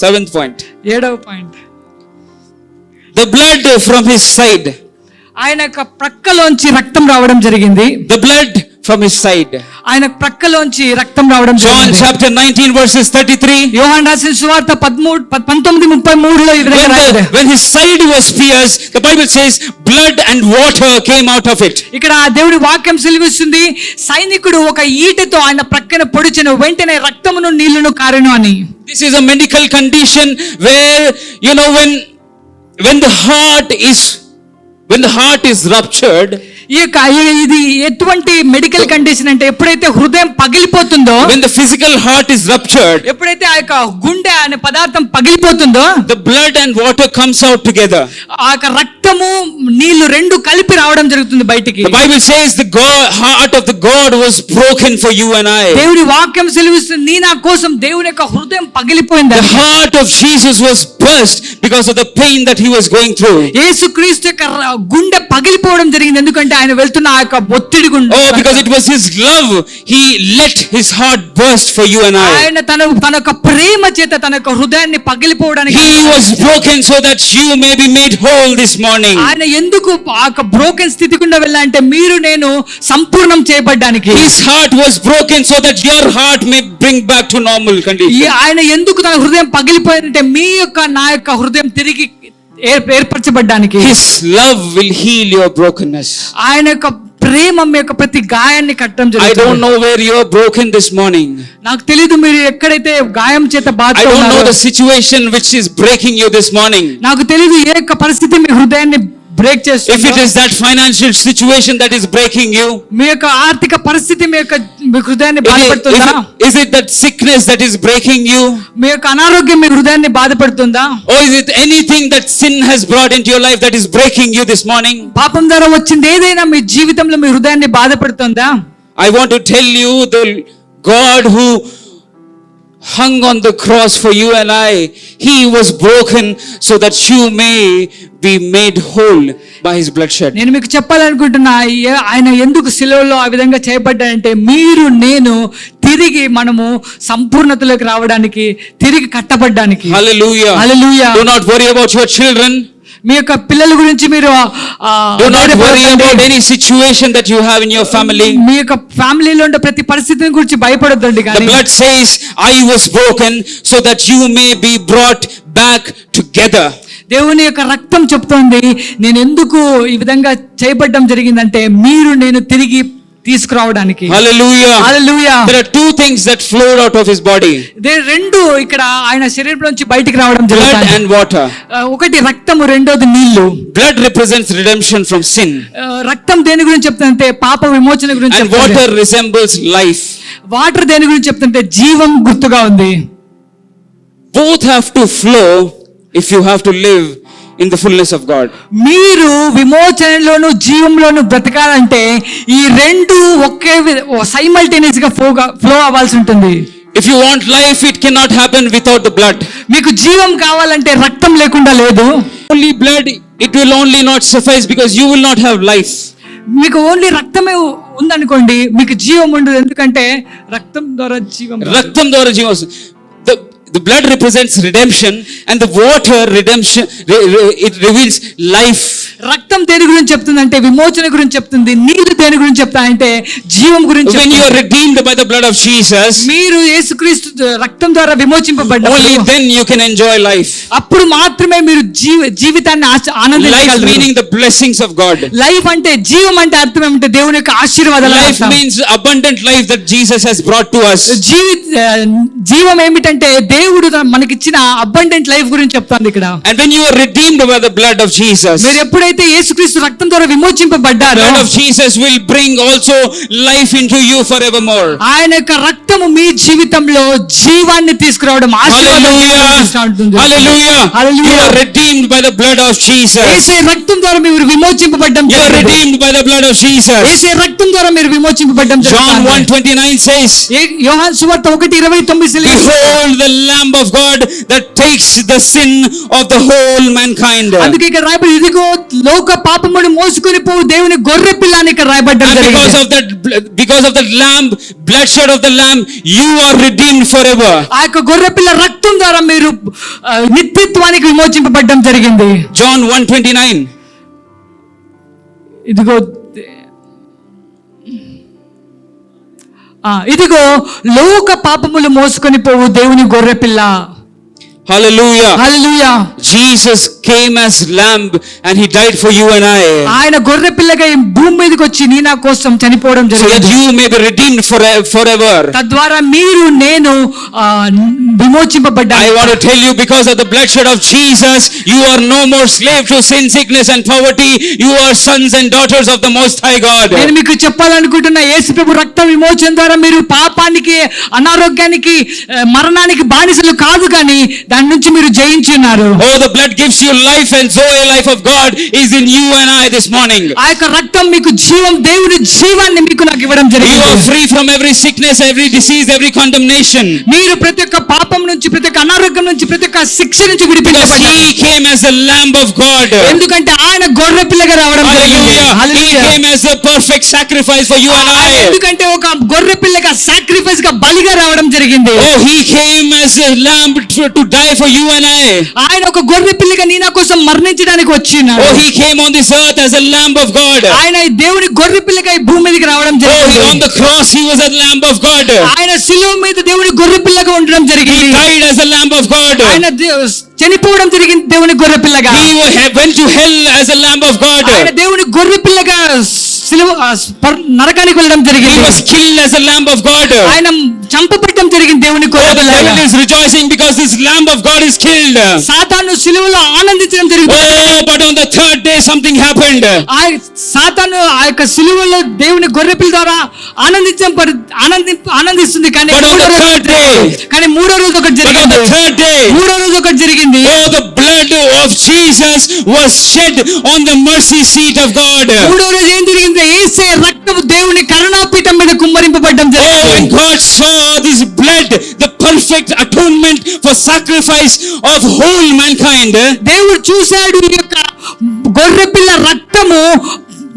7th point. 7వ point, The blood from his side. ఆయన యొక్క ప్రక్కలోంచి రక్తం రావడం జరిగింది. The blood from his side. ఆయన ప్రక్కలోంచి రక్తం రావడం John జరిగింది. chapter 19 verses 33. యోహాను రాసిన సువార్త 19:33లో ఈ విధంగా రాయబడింది. When his side was pierced, the Bible says blood and water came out of it. ఇక్కడ దేవుడి వాక్యం సెలవిస్తుంది, సైనికుడు ఒక ఈటెతో ఆయన ప్రక్కన పొడిచెను, వెంటనే రక్తమును నీళ్లను కారెను అని. This is a medical condition where, when the heart is ruptured, ఇది ఎటువంటి మెడికల్ కండిషన్ అంటే ఎప్పుడైతే హృదయం పగిలిపోతుందో, when the physical heart is ruptured, ఎప్పుడైతే ఆ యొక్క గుండె అనే పదార్థం పగిలిపోతుందో, the blood and water comes out together. ఆ యొక్క రక్తము నీళ్లు రెండు కలిపి రావడం జరుగుతుంది బయటికి. The Bible says the heart of the God was broken for you and I. దేవుడి వాక్యం సెలవిస్తుంది, నీ నా కోసం దేవుని యొక్క హృదయం పగిలిపోయింది. The heart of Jesus was burst because of the pain that he was going through. యేసుక్రీస్తు యొక్క గుండె పగిలిపోవడం జరిగింది, ఎందుకంటే ఆయన వెళ్తున్న ఆ యొక్క ఒత్తిడి గుండా. Oh, because it was his love, he let his heart burst for you and I. ఆయన తన యొక్క ప్రేమ చేత తన యొక్క హృదయాన్ని పగిలిపోవడానికి He was broken so that you may be made whole this morning. ఆయన ఎందుకు ఆ యొక్క బ్రోకెన్ స్థితి గుండా వెళ్ళాలంటే మీరు నేను సంపూర్ణం చేయబడ్డానికి. His heart was broken so that your heart may bring back to normal condition. ఆయన ఎందుకు తన హృదయం పగిలిపోయిందంటే మీ యొక్క నా యొక్క హృదయం తిరిగి ఏర్పరచబడ్డానికి. His love will heal your brokenness. ఆయన యొక్క ప్రేమ మీ యొక్క ప్రతి గాయాన్ని కట్టడం I జరుగుతుంది. don't know where you are broken this morning. నాకు తెలియదు మీరు ఎక్కడైతే గాయం చేత I don't know బాధపడుతున్నారో. the situation which is breaking you this morning. నాకు తెలియదు ఏ యొక్క పరిస్థితి మీ హృదయాన్ని బ్రేక్ if it చేస్తుందో, is that financial situation that is breaking you, మీ యొక్క ఆర్థిక పరిస్థితి మీ హృదయాన్ని if బాధపడుతుందా? is it that sickness that is breaking you, మీ యొక్క అనారోగ్యం మీ హృదయాన్ని బాధపడుతుందా? or is it anything that sin has brought into your life that is breaking you this morning? పాపం ద్వారా వచ్చింది ఏదైనా మీ జీవితంలో మీ హృదయాన్ని బాధపడుతుందా? I want to tell you, the God who hung on the cross for you and I, he was broken so that you may be made whole by his bloodshed. నేను మీకు చెప్పాలనుకుంటున్నా, ఆయన ఎందుకు సిలువలో ఆ విధంగా చేయబడ్డాడంటే మీరు నేను తిరిగి మనము సంపూర్ణతలోకి రావడానికి, తిరిగి కట్టబడ్డానికి. Hallelujah. Hallelujah. Do not worry about your children. మీ యొక్క పిల్లల గురించి మీరు Do not worry about any situation that you have in your family. మీ యొక్క ఫ్యామిలీలో ఉండే ప్రతి పరిస్థితిని గురించి భయపడొద్దండి. The కానీ blood says, I was broken so that you may be brought back together. దేవుని యొక్క రక్తం చెప్తోంది, నేను ఎందుకు ఈ విధంగా చేయబడ్డం జరిగిందంటే మీరు నేను తిరిగి తీసుకురావడానికి. Hallelujah. Hallelujah. There are two things that flowed out of his body, రెండు ఇక్కడ ఆయన శరీరం నుంచి బయటికి రావడం blood జరుగుతుంది. and water. ఒకటి రక్తము, రెండోది నీళ్లు. Blood represents redemption from sin, రక్తం దేని గురించి చెప్తుందంటే పాప విమోచన గురించి and చెప్తుంది. water resembles life. వాటర్ దేని గురించి చెప్తుంటే జీవం గుర్తుగా ఉంది. Both have to flow if you have to live in the fullness of God. మీరు విమోచనలోను జీవంలోను బ్రతకాలంటే ఈ రెండు ఒకే సైమల్టేనియస్ గా ఫ్లో అవ్వాల్సి ఉంటుంది. If you want life, it cannot happen without the blood. మీకు జీవం కావాలంటే రక్తం లేకుండా లేదు. Only blood, it will only not suffice because you will not have life. మీకు ఓన్లీ రక్తమే ఉందనుకోండి, మీకు జీవం ఉండదు. ఎందుకంటే రక్తం ద్వారా జీవం రాదు. Raktam dwara jeevam. The blood represents redemption, and the water redemption, it reveals life. రక్తం దేని గురించి చెప్తుందంటే విమోచన గురించి చెప్తుంది. నీళ్లు దేని గురించి చెప్తాయంటే జీవం గురించి When you చెప్తుంది. are redeemed by the blood of Jesus, మీరు యేసుక్రీస్తు రక్తం ద్వారా విమోచింపబడ్డారు. only then you can enjoy life. అప్పుడు మాత్రమే మీరు జీవితాన్ని Life ఆనందించగలరు. meaning the blessings of God. Life అంటే జీవం అంటే అర్థం ఏమంటే దేవుని యొక్క ఆశీర్వాదాలు. Life means abundant life that Jesus has brought to us. జీవం ఏమిటంటే దేవుడు మనకిచ్చిన అబండెంట్ లైఫ్ గురించి చెప్తాను ఇక్కడ. And when you are redeemed by the blood of Jesus, మీరు ఎప్పుడైతే యేసుక్రీస్తు రక్తం ద్వారా విమోచింపబడ్డారో, the blood of Jesus will bring also life into you forevermore. ఆయన యొక్క రక్తము మీ జీవితంలో జీవాన్ని తీసుకురావడం, ఆశీర్వాదాన్ని తీసుకురావడం ఉంటుంది. Hallelujah. Hallelujah. You are redeemed by the blood of Jesus. యేసే రక్తం ద్వారా మీరు విమోచింపబడ్డం. You are redeemed by the blood of Jesus. యేసే రక్తం ద్వారా మీరు విమోచింపబడ్డం. John 1:29 says, యోహాను సువార్త 1:29 behold the Lamb of God that takes the sin of the whole mankind. అందుకే ఇక్కడ రాయబడి, ఇదిగో లోక పాపమును మోసుకొని పోవు దేవుని గొర్రె పిల్ల అని ఇక్కడ రాయబడ్డం And జరిగింది. because of that lamb, bloodshed of the lamb, you are redeemed forever. ఆ యొక్క గొర్రె పిల్ల రక్తం ద్వారా మీరు నిత్యత్వానికి విమోచింపబడ్డం జరిగింది. John 1:29. ఇదిగో లోక పాపములు మోసుకొని పోవు దేవుని గొర్రె పిల్ల. Hallelujah. Hallelujah. Jesus came as lamb and he died for you and I, ఆయన గొర్రె పిల్లగా ఈ భూమి మీదకి వచ్చి నీ నా కోసం చనిపోవడం so that జరిగింది. you may be redeemed forever. తద్వారా మీరు నేను విమోచింపబడ్డారు. I want to tell you, because of the bloodshed of Jesus, you are no more slave to sin, sickness and poverty. You are sons and daughters of the Most High God. నేను మీకు చెప్పాలనుకుంటున్నా, యేసు ప్రభు రక్త విమోచన ద్వారా మీరు పాపానికి, అనారోగ్యానికి, మరణానికి బానిసలు కాదు, కానీ దాని నుంచి మీరు జయించున్నారు. Oh, the blood gives you life, and Zoe, life of God is in you and I this morning. ఆ యొక్క రక్తం మీకు జీవం, దేవుని జీవాన్ని మీకు నాకు ఇవ్వడం You జరిగింది. are free from every sickness, every disease, every condemnation. మీరు ప్రతి ఒక్క పాపం నుంచి, ప్రతి ఒక్క అనారోగ్యం నుంచి, ప్రతి ఒక్క శిక్ష నుంచి Because విడిపించబడ్డారు. he came as a lamb of God. ఎందుకంటే ఆయన గొర్రె పిల్లగా రావడం జరిగింది. Hallelujah. He hallelujah. came as a perfect sacrifice for you and I. ఎందుకంటే ఒక గొర్రె పిల్లగా సాక్రిఫైస్ గా బలిగా రావడం జరిగింది. Oh, he came as a lamb to die for you and I. ఆయన ఒక గొర్రె పిల్లగా నీ నా కోసం మరణించడానికి వచ్చినాడు. Oh, he came on this earth as a lamb of God. ఆయన ఈ దేవుని గొర్రె పిల్లగా ఈ భూమి మీదకి రావడం Oh, జరిగింది. on the cross he was a lamb of God. ఆయన శిలువ మీద దేవుని గొర్రె పిల్లగా ఉండడం He జరిగింది. died as a lamb of God. ఆయన చనిపోవడం జరిగింది దేవుని గొర్రె పిల్లగా. He went to hell as a lamb of God. ఆయన దేవుని గొర్రె పిల్లగా నరకానికి వెళ్ళడం He జరిగింది. was killed as a lamb of God. ఆయన చంపబడడం జరిగింది దేవుని గొర్రె Oh, the పిల్లగా. devil is rejoicing because this lamb of God is killed. సాతాను సిలువలో ఆనందించడం జరుగుతుంది. Oh, but on the third day something happened. సాతాను ఆ యొక్క సిలువలో దేవుని గొర్రెపిల్ల ద్వారా ఆనందిస్తుంది కానీ But on the third day, మూడో రోజు ఒకటి but on the third day, మూడో రోజు ఒకటి జరిగింది. oh, the blood of Jesus was shed on the mercy seat of God. మూడో రోజు ఏం జరిగింది? యేసే రక్తము దేవుని కరుణాపీఠం మీద కుమ్మరింపబడడం Oh, జరిగింది. when God saw this blood, the perfect atonement for sacrifice of whole mankind, దేవుడు చూశాడు ఈ యొక్క గొర్రెపిల్ల రక్తము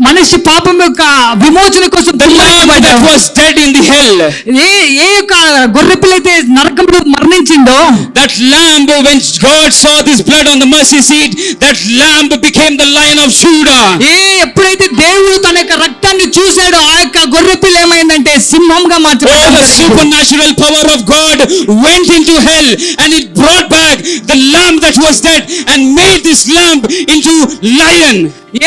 మనిషి పాపం యొక్క విమోచన కోసం the lamb that was dead in the hell, ఏ యొక్క గొర్రెపిల్ల అయితే నరకంలో మరణించిందో, that lamb, when God saw this blood on the mercy seat, that lamb became the Lion of Judah. ఎప్పుడైతే దేవుడు తన యొక్క రక్తాన్ని చూశాడో ఆ యొక్క గొర్రెపిల్ల ఏమైందంటే సింహంగా Oh, the మార్చబడింది. supernatural power of God went into hell and it brought back the lamb that was dead and made this lamb into lion.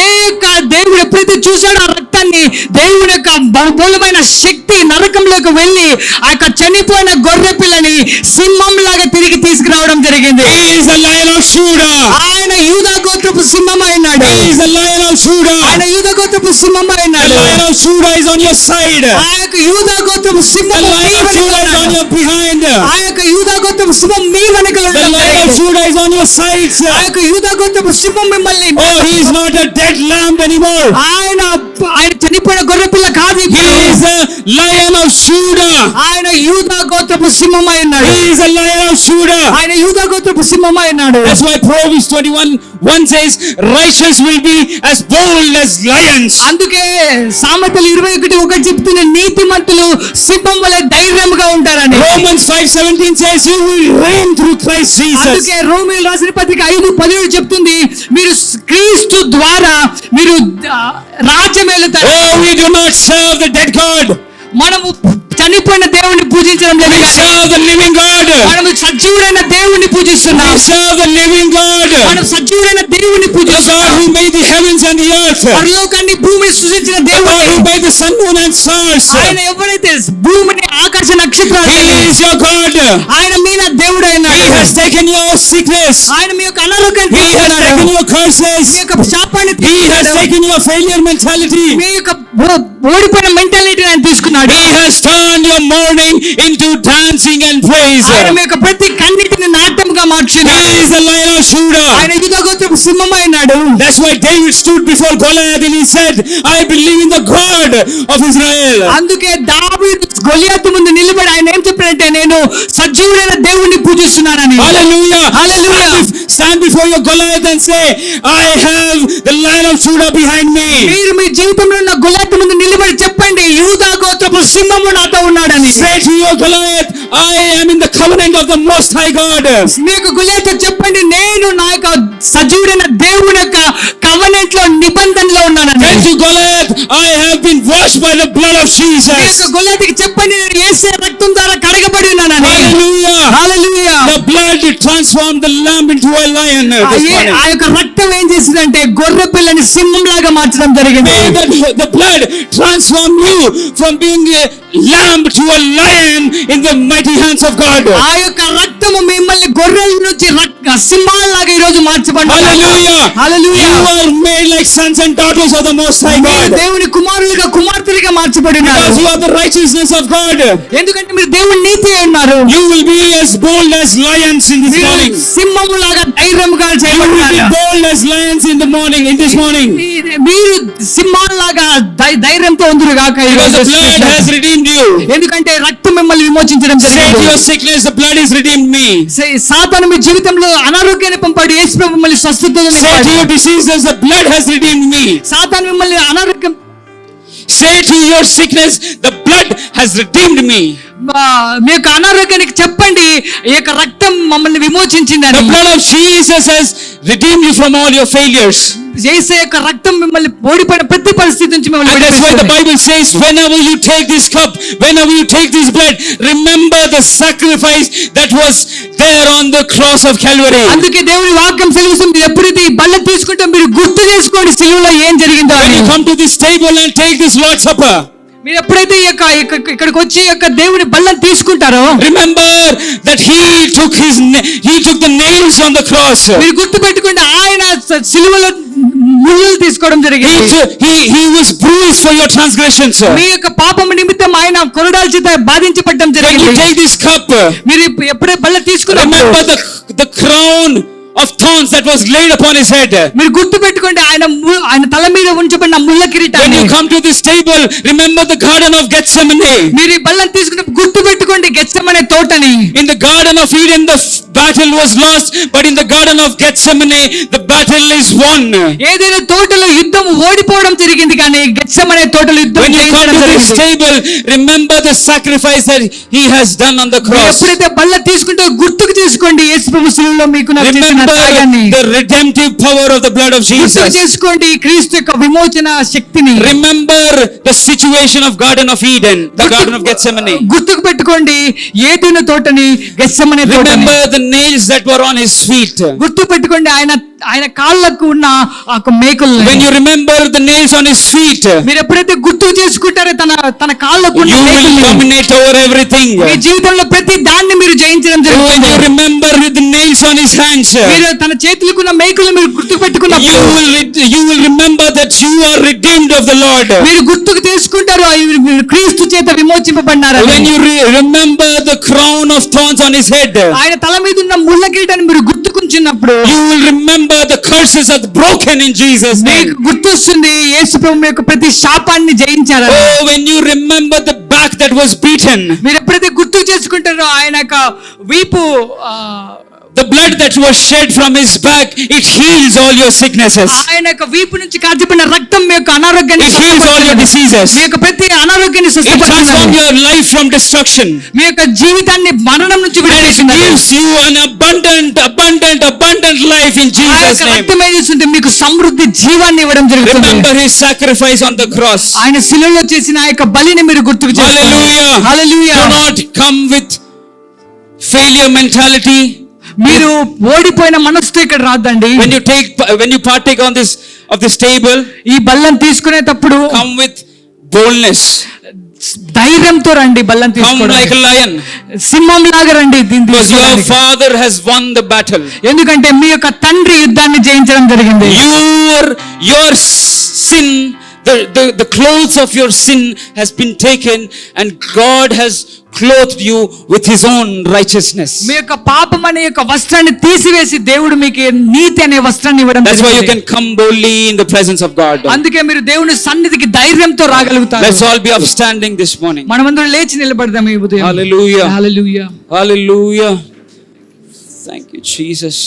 ఏ యొక్క దేవుడు ఎప్పుడైతే చూశాడో ఆ రక్తాన్ని, దేవుని యొక్క బహుబలమైన శక్తి నరకంలోకి వెళ్ళి ఆ యొక్క చనిపోయిన గొర్రె పిల్లని సింహం లాగా తిరిగి తీసుకురావడం జరిగింది. He is the Lion of Judah. ఆయన యూదా గోత్రపు సింహం అయినాడు. He is the Lion of Judah. ఆయన యూదా గోత్రపు సింహం The అయినాడు. Lion of Judah is on your side. ఆ యొక్క యూదా గోత్రపు The సింహం మీ Lion of వెనుక Judah is on ఉన్నాడు. your behind. ఆ యొక్క యూదా గోత్రపు సింహం మీ వెనుక The ఉండడం Lion of జరిగింది. Judah is on your sides. ఆ యొక్క యూదా గోత్రపు సింహం మిమ్మల్ని Oh, he is not a dead lamb anymore. ఆయన చనిపోయిన గొర్రె పిల్ల కాదు. He is the Lion of Judah. ఆయన యూదా గోత్రపు సింహం అయినాడు. He is the Lion of Judah. ఆయన యూదా గోత్రపు సింహం అయినాడు. That's why Proverbs 21:1 says, righteous will be as bold as lions. అందుకే సామెతలు 21:1 చెప్తున్న నీతిమంతులు సింహం వలె ధైర్యంగా ఉంటారని. Romans 5:17 says, you will reign through Christ Jesus. అందుకే రోమీయులు రాసిన పత్రిక 5:17 చెప్తుంది, మీరు క్రీస్తు ద్వారా మీరు రాజ్యమేలుతారు. Oh, we do not serve the dead God. మనము చనిపోయిన దేవుణ్ణి పూజించడం We లేదు. serve the living God. మనము సజీవుడైన దేవుణ్ణి We పూజిస్తున్నాం. serve the living God. మనం సజీవుడైన దేవుణ్ణి The God పూజిస్తున్నాం. who made the heavens and the earth. పరలోకాన్ని భూమిని సృజించిన The దేవుడు. God who made the sun, moon and stars. ఆయన ఎవరైతే భూమిని ఆకాశ నక్షత్రాలు, He is your God. ఆయన మీన దేవుడు He అయినాడు. has taken your sickness. ఆయన మీ యొక్క అనారోగ్యాన్ని He has తీసుకున్నాడు. taken your curses. మీ యొక్క శాపాన్ని He has తీసుకున్నాడు. taken your failure mentality. మీ యొక్క ఓడిపోయిన మెంటాలిటీ ఆయన తీసుకున్నాడు. He has turned your mourning into dancing and praise. ఆయన మీ యొక్క ప్రతి కన్నిటిని నాట్యంగా మార్చింది. He is the Lion of Judah. ఆయన యూదా గోత్రపు సింహం అయినాడు. That's why David stood before Goliath and he said, I believe in the God of Israel. అందుకే దావీదు గొలియాతు ముందు నిలబడి ఆయన ఏం చెప్పాడంటే, నేను సజీవుడైన దేవుణ్ణి పూజిస్తున్నానని. Hallelujah. Hallelujah. Stand before your Goliath and say, I have the Lion of Judah behind me. మీరు మీ జీవితంలో ఉన్న గొలియాతు ముందు నిలబడి చెప్పండి, యూదా గోత్రపు సింహము నాతో ఉన్నాడని. Say to your Goliath, I am in the covenant of the Most High God. మీ యొక్క గొలియాతు చెప్పండి, నేను నా యొక్క సజీవుడైన దేవుని యొక్క కవెనెంట్ లో నిబంధనలో ఉన్నానని. Tell to Goliath, I have been washed by the blood of me Jesus. యొక్క గొలియాతుకి చెప్పండి, నేను యేసే రక్తం ద్వారా కడగబడి ఉన్నానని. Hallelujah. Hallelujah. The blood transformed the lamb into a lion. This morning. ఆ యొక్క రక్తం ఏం చేసిందంటే గొర్రె పిల్లని సింహం లాగా మార్చడం జరిగింది. May the blood transform you from being a lamb to a lion in the mighty hands of God. ఆ యొక్క రక్తము మిమ్మల్ని గొర్రెల నుంచి సింహాల్లాగా ఈ రోజు మార్చబడ్డారు. Hallelujah. Hallelujah. You are made like sons and daughters of the Most High మీరు God. దేవుని కుమారులుగా కుమార్తెలుగా మార్చబడినారు. Because you are the righteousness of God. ఎందుకంటే మీరు దేవుని నీతి అయి ఉన్నారు. You will be as bold as lions in this morning. సింహము లాగా ధైర్యంగా You will be చేయబడ్డారు. bold as lions in the morning, in this morning. మీరు సింహాల్లాగా ధైర్యంతో ఉందురు గాక ఈ Because రోజు. the blood has redeemed you. ఎందుకంటే రక్తం మిమ్మల్ని విమోచించడం Say to జరిగింది. your sickness, the blood has redeemed me. సాతాను మీ జీవితంలో అనారోగ్యాన్ని పంపాడు, యేసు ప్రభు మిమ్మల్ని స్వస్థతతో Say to నింపాడు. your diseases, the blood has redeemed me. సాతాను మిమ్మల్ని అనారోగ్యం Say to your sickness, the blood has redeemed me. మీ యొక్క అనారోగ్యానికి చెప్పండి, ఈ యొక్క రక్తం మమ్మల్ని విమోచించిందని. The blood of Jesus has redeemed you from all your failures. యేసు యొక్క రక్తం మిమ్మల్ని ఓడిపోయిన ప్రతి పరిస్థితి నుంచి మిమ్మల్ని And that's why the విడిపిస్తుంది. Bible says, whenever you take this cup, whenever you take this bread, remember the sacrifice that was there on the cross of Calvary. అందుకే దేవుని వాక్యం సెలవుస్తుంది, ఎప్పుడైతే ఈ బల్ల తీసుకుంటే మీరు గుర్తు చేసుకోండి సిలువలో ఏం జరిగిందో When అని. you come to this table and take this Lord's Supper, మీరు ఎప్పుడైతే ఇక్కడికి వచ్చి ఈ యొక్క దేవుని బల్లం తీసుకుంటారో, remember that he took the nails on the cross. మీరు గుర్తు పెట్టుకోండి, ఆయన సిలువలో ముళ్ళులు తీసుకోవడం జరిగింది. He was bruised for your transgressions. మీ యొక్క పాపము నిమిత్తం ఆయన కొరడాల చేత బాధించబడడం When you జరిగింది. take this cup, మీరు ఎప్పుడే బల్ల తీసుకున్నప్పుడు remember the crown of thorns that was laid upon his head. మీరు గుర్తు పెట్టుకోండి, ఆయన తల మీద ఉంచబడిన ముళ్ళ When కిరీటాన్ని. you come to this table, remember the garden of Gethsemane. మీరు ఈ బల్లం తీసుకున్నప్పుడు గుర్తు పెట్టుకోండి గెత్సెమనే తోటని. In the garden of Eden the battle was lost, but in the garden of Gethsemane the battle is won. ఏదైనా తోటలో యుద్ధం ఓడిపోవడం జరిగింది, కానీ గెత్సెమనే తోటలో యుద్ధం When you come జయించడం to this జరిగింది. table, remember the sacrifice that he has done on the మీరు cross. ఎప్పుడైతే బల్ల తీసుకుంటే గుర్తుకు తీసుకోండి యేసు ప్రభు శిలువలో మీకు నాకు చేసిన Remember త్యాగాన్ని. the redemptive power of the blood of గుర్తుకు Jesus. చేసుకోండి క్రీస్తు యొక్క విమోచన శక్తిని. Remember the situation of Garden of Eden, the Garden of Gethsemane. గుర్తుకు పెట్టుకోండి ఏదైనా తోటని, గెత్సెమనే తోటని. Remember the nails that were on his feet. గుర్తు పెట్టుకోండి ఆయన కాళ్ళకు ఉన్న ఆ మేకులు. When you remember the nails on his feet, మీరు ఎప్పుడైతే గుర్తుకు చేసుకుంటారో తన కాళ్ళకు ఉన్న you will మేకుల్ని, dominate over everything. మీ జీవితంలో ప్రతి దాన్ని మీరు జయించడం When జరుగుతుంది. you remember the nails on his hands, మీరు తన చేతులకున్న మేకులు మీరు గుర్తు పెట్టుకున్నప్పుడు you will remember that you are redeemed of the Lord. మీరు గుర్తుకు తీసుకుంటారు మీరు క్రీస్తు చేత విమోచింపబడినారు. When you remember the crown of thorns on his head, ఆయన తల మీద ఉన్న ముళ్ళ కిరీటాన్ని మీరు గుర్తుకుంటున్నప్పుడు you will remember the curses are broken in Jesus' మీకు name. గుర్తొస్తుంది యేసు ప్రభు యొక్క ప్రతి శాపాన్ని జయించారు. Oh, when you remember the back that was beaten, మీరు ఎప్పుడైతే గుర్తు చేసుకుంటారో ఆయన యొక్క వీపు the blood that was shed from his back, it heals all your sicknesses. ఆయన యొక్క వీపు నుంచి కార్చిపోయిన రక్తం మీ యొక్క అనారోగ్యాన్ని It heals all your diseases. మీ యొక్క ప్రతి అనారోగ్యాన్ని It transforms స్వస్థపరుస్తుంది. your life from destruction. మీ యొక్క జీవితాన్ని మరణం నుంచి And it విడిపిస్తుంది. gives you an abundant life in ఆ Jesus' యొక్క name. రక్తం ఏం చేస్తుంది, మీకు సమృద్ధి జీవాన్ని ఇవ్వడం జరుగుతుంది. Remember his sacrifice on the cross. ఆయన శిలువలో చేసిన ఆ యొక్క బలిని మీరు గుర్తుకు చేసుకోండి. Hallelujah. Hallelujah. Do not come with failure mentality. మీరు ఓడిపోయిన మనసుతో ఇక్కడ రాద్దండి. When you partake of this table, ఈ బల్లం తీసుకునేటప్పుడు come with boldness. ధైర్యంతో రండి. బల్లం Come తీసుకోవడం like a lion. సింహం లాగా రండి దీన్ని Because your తీసుకోవడానికి. father has won the battle. ఎందుకంటే మీ యొక్క తండ్రి యుద్ధాన్ని జయించడం జరిగింది. Your sin, the clothes of your sin has been taken, and God has clothed you with his own righteousness. మీ యొక్క పాపం అనే యొక్క వస్త్రాన్ని తీసివేసి దేవుడు మీకు నీతి అనే వస్త్రాన్ని ఇవ్వడం That's why you జరిగింది. can come boldly in the presence of God. అందుకే మీరు దేవుని సన్నిధికి ధైర్యంతో రాగలుగుతారు. Let's all be upstanding this morning. మనమందరం లేచి నిలబడదాం ఈ ఉదయం. Hallelujah. Hallelujah. Hallelujah. Thank you, Jesus.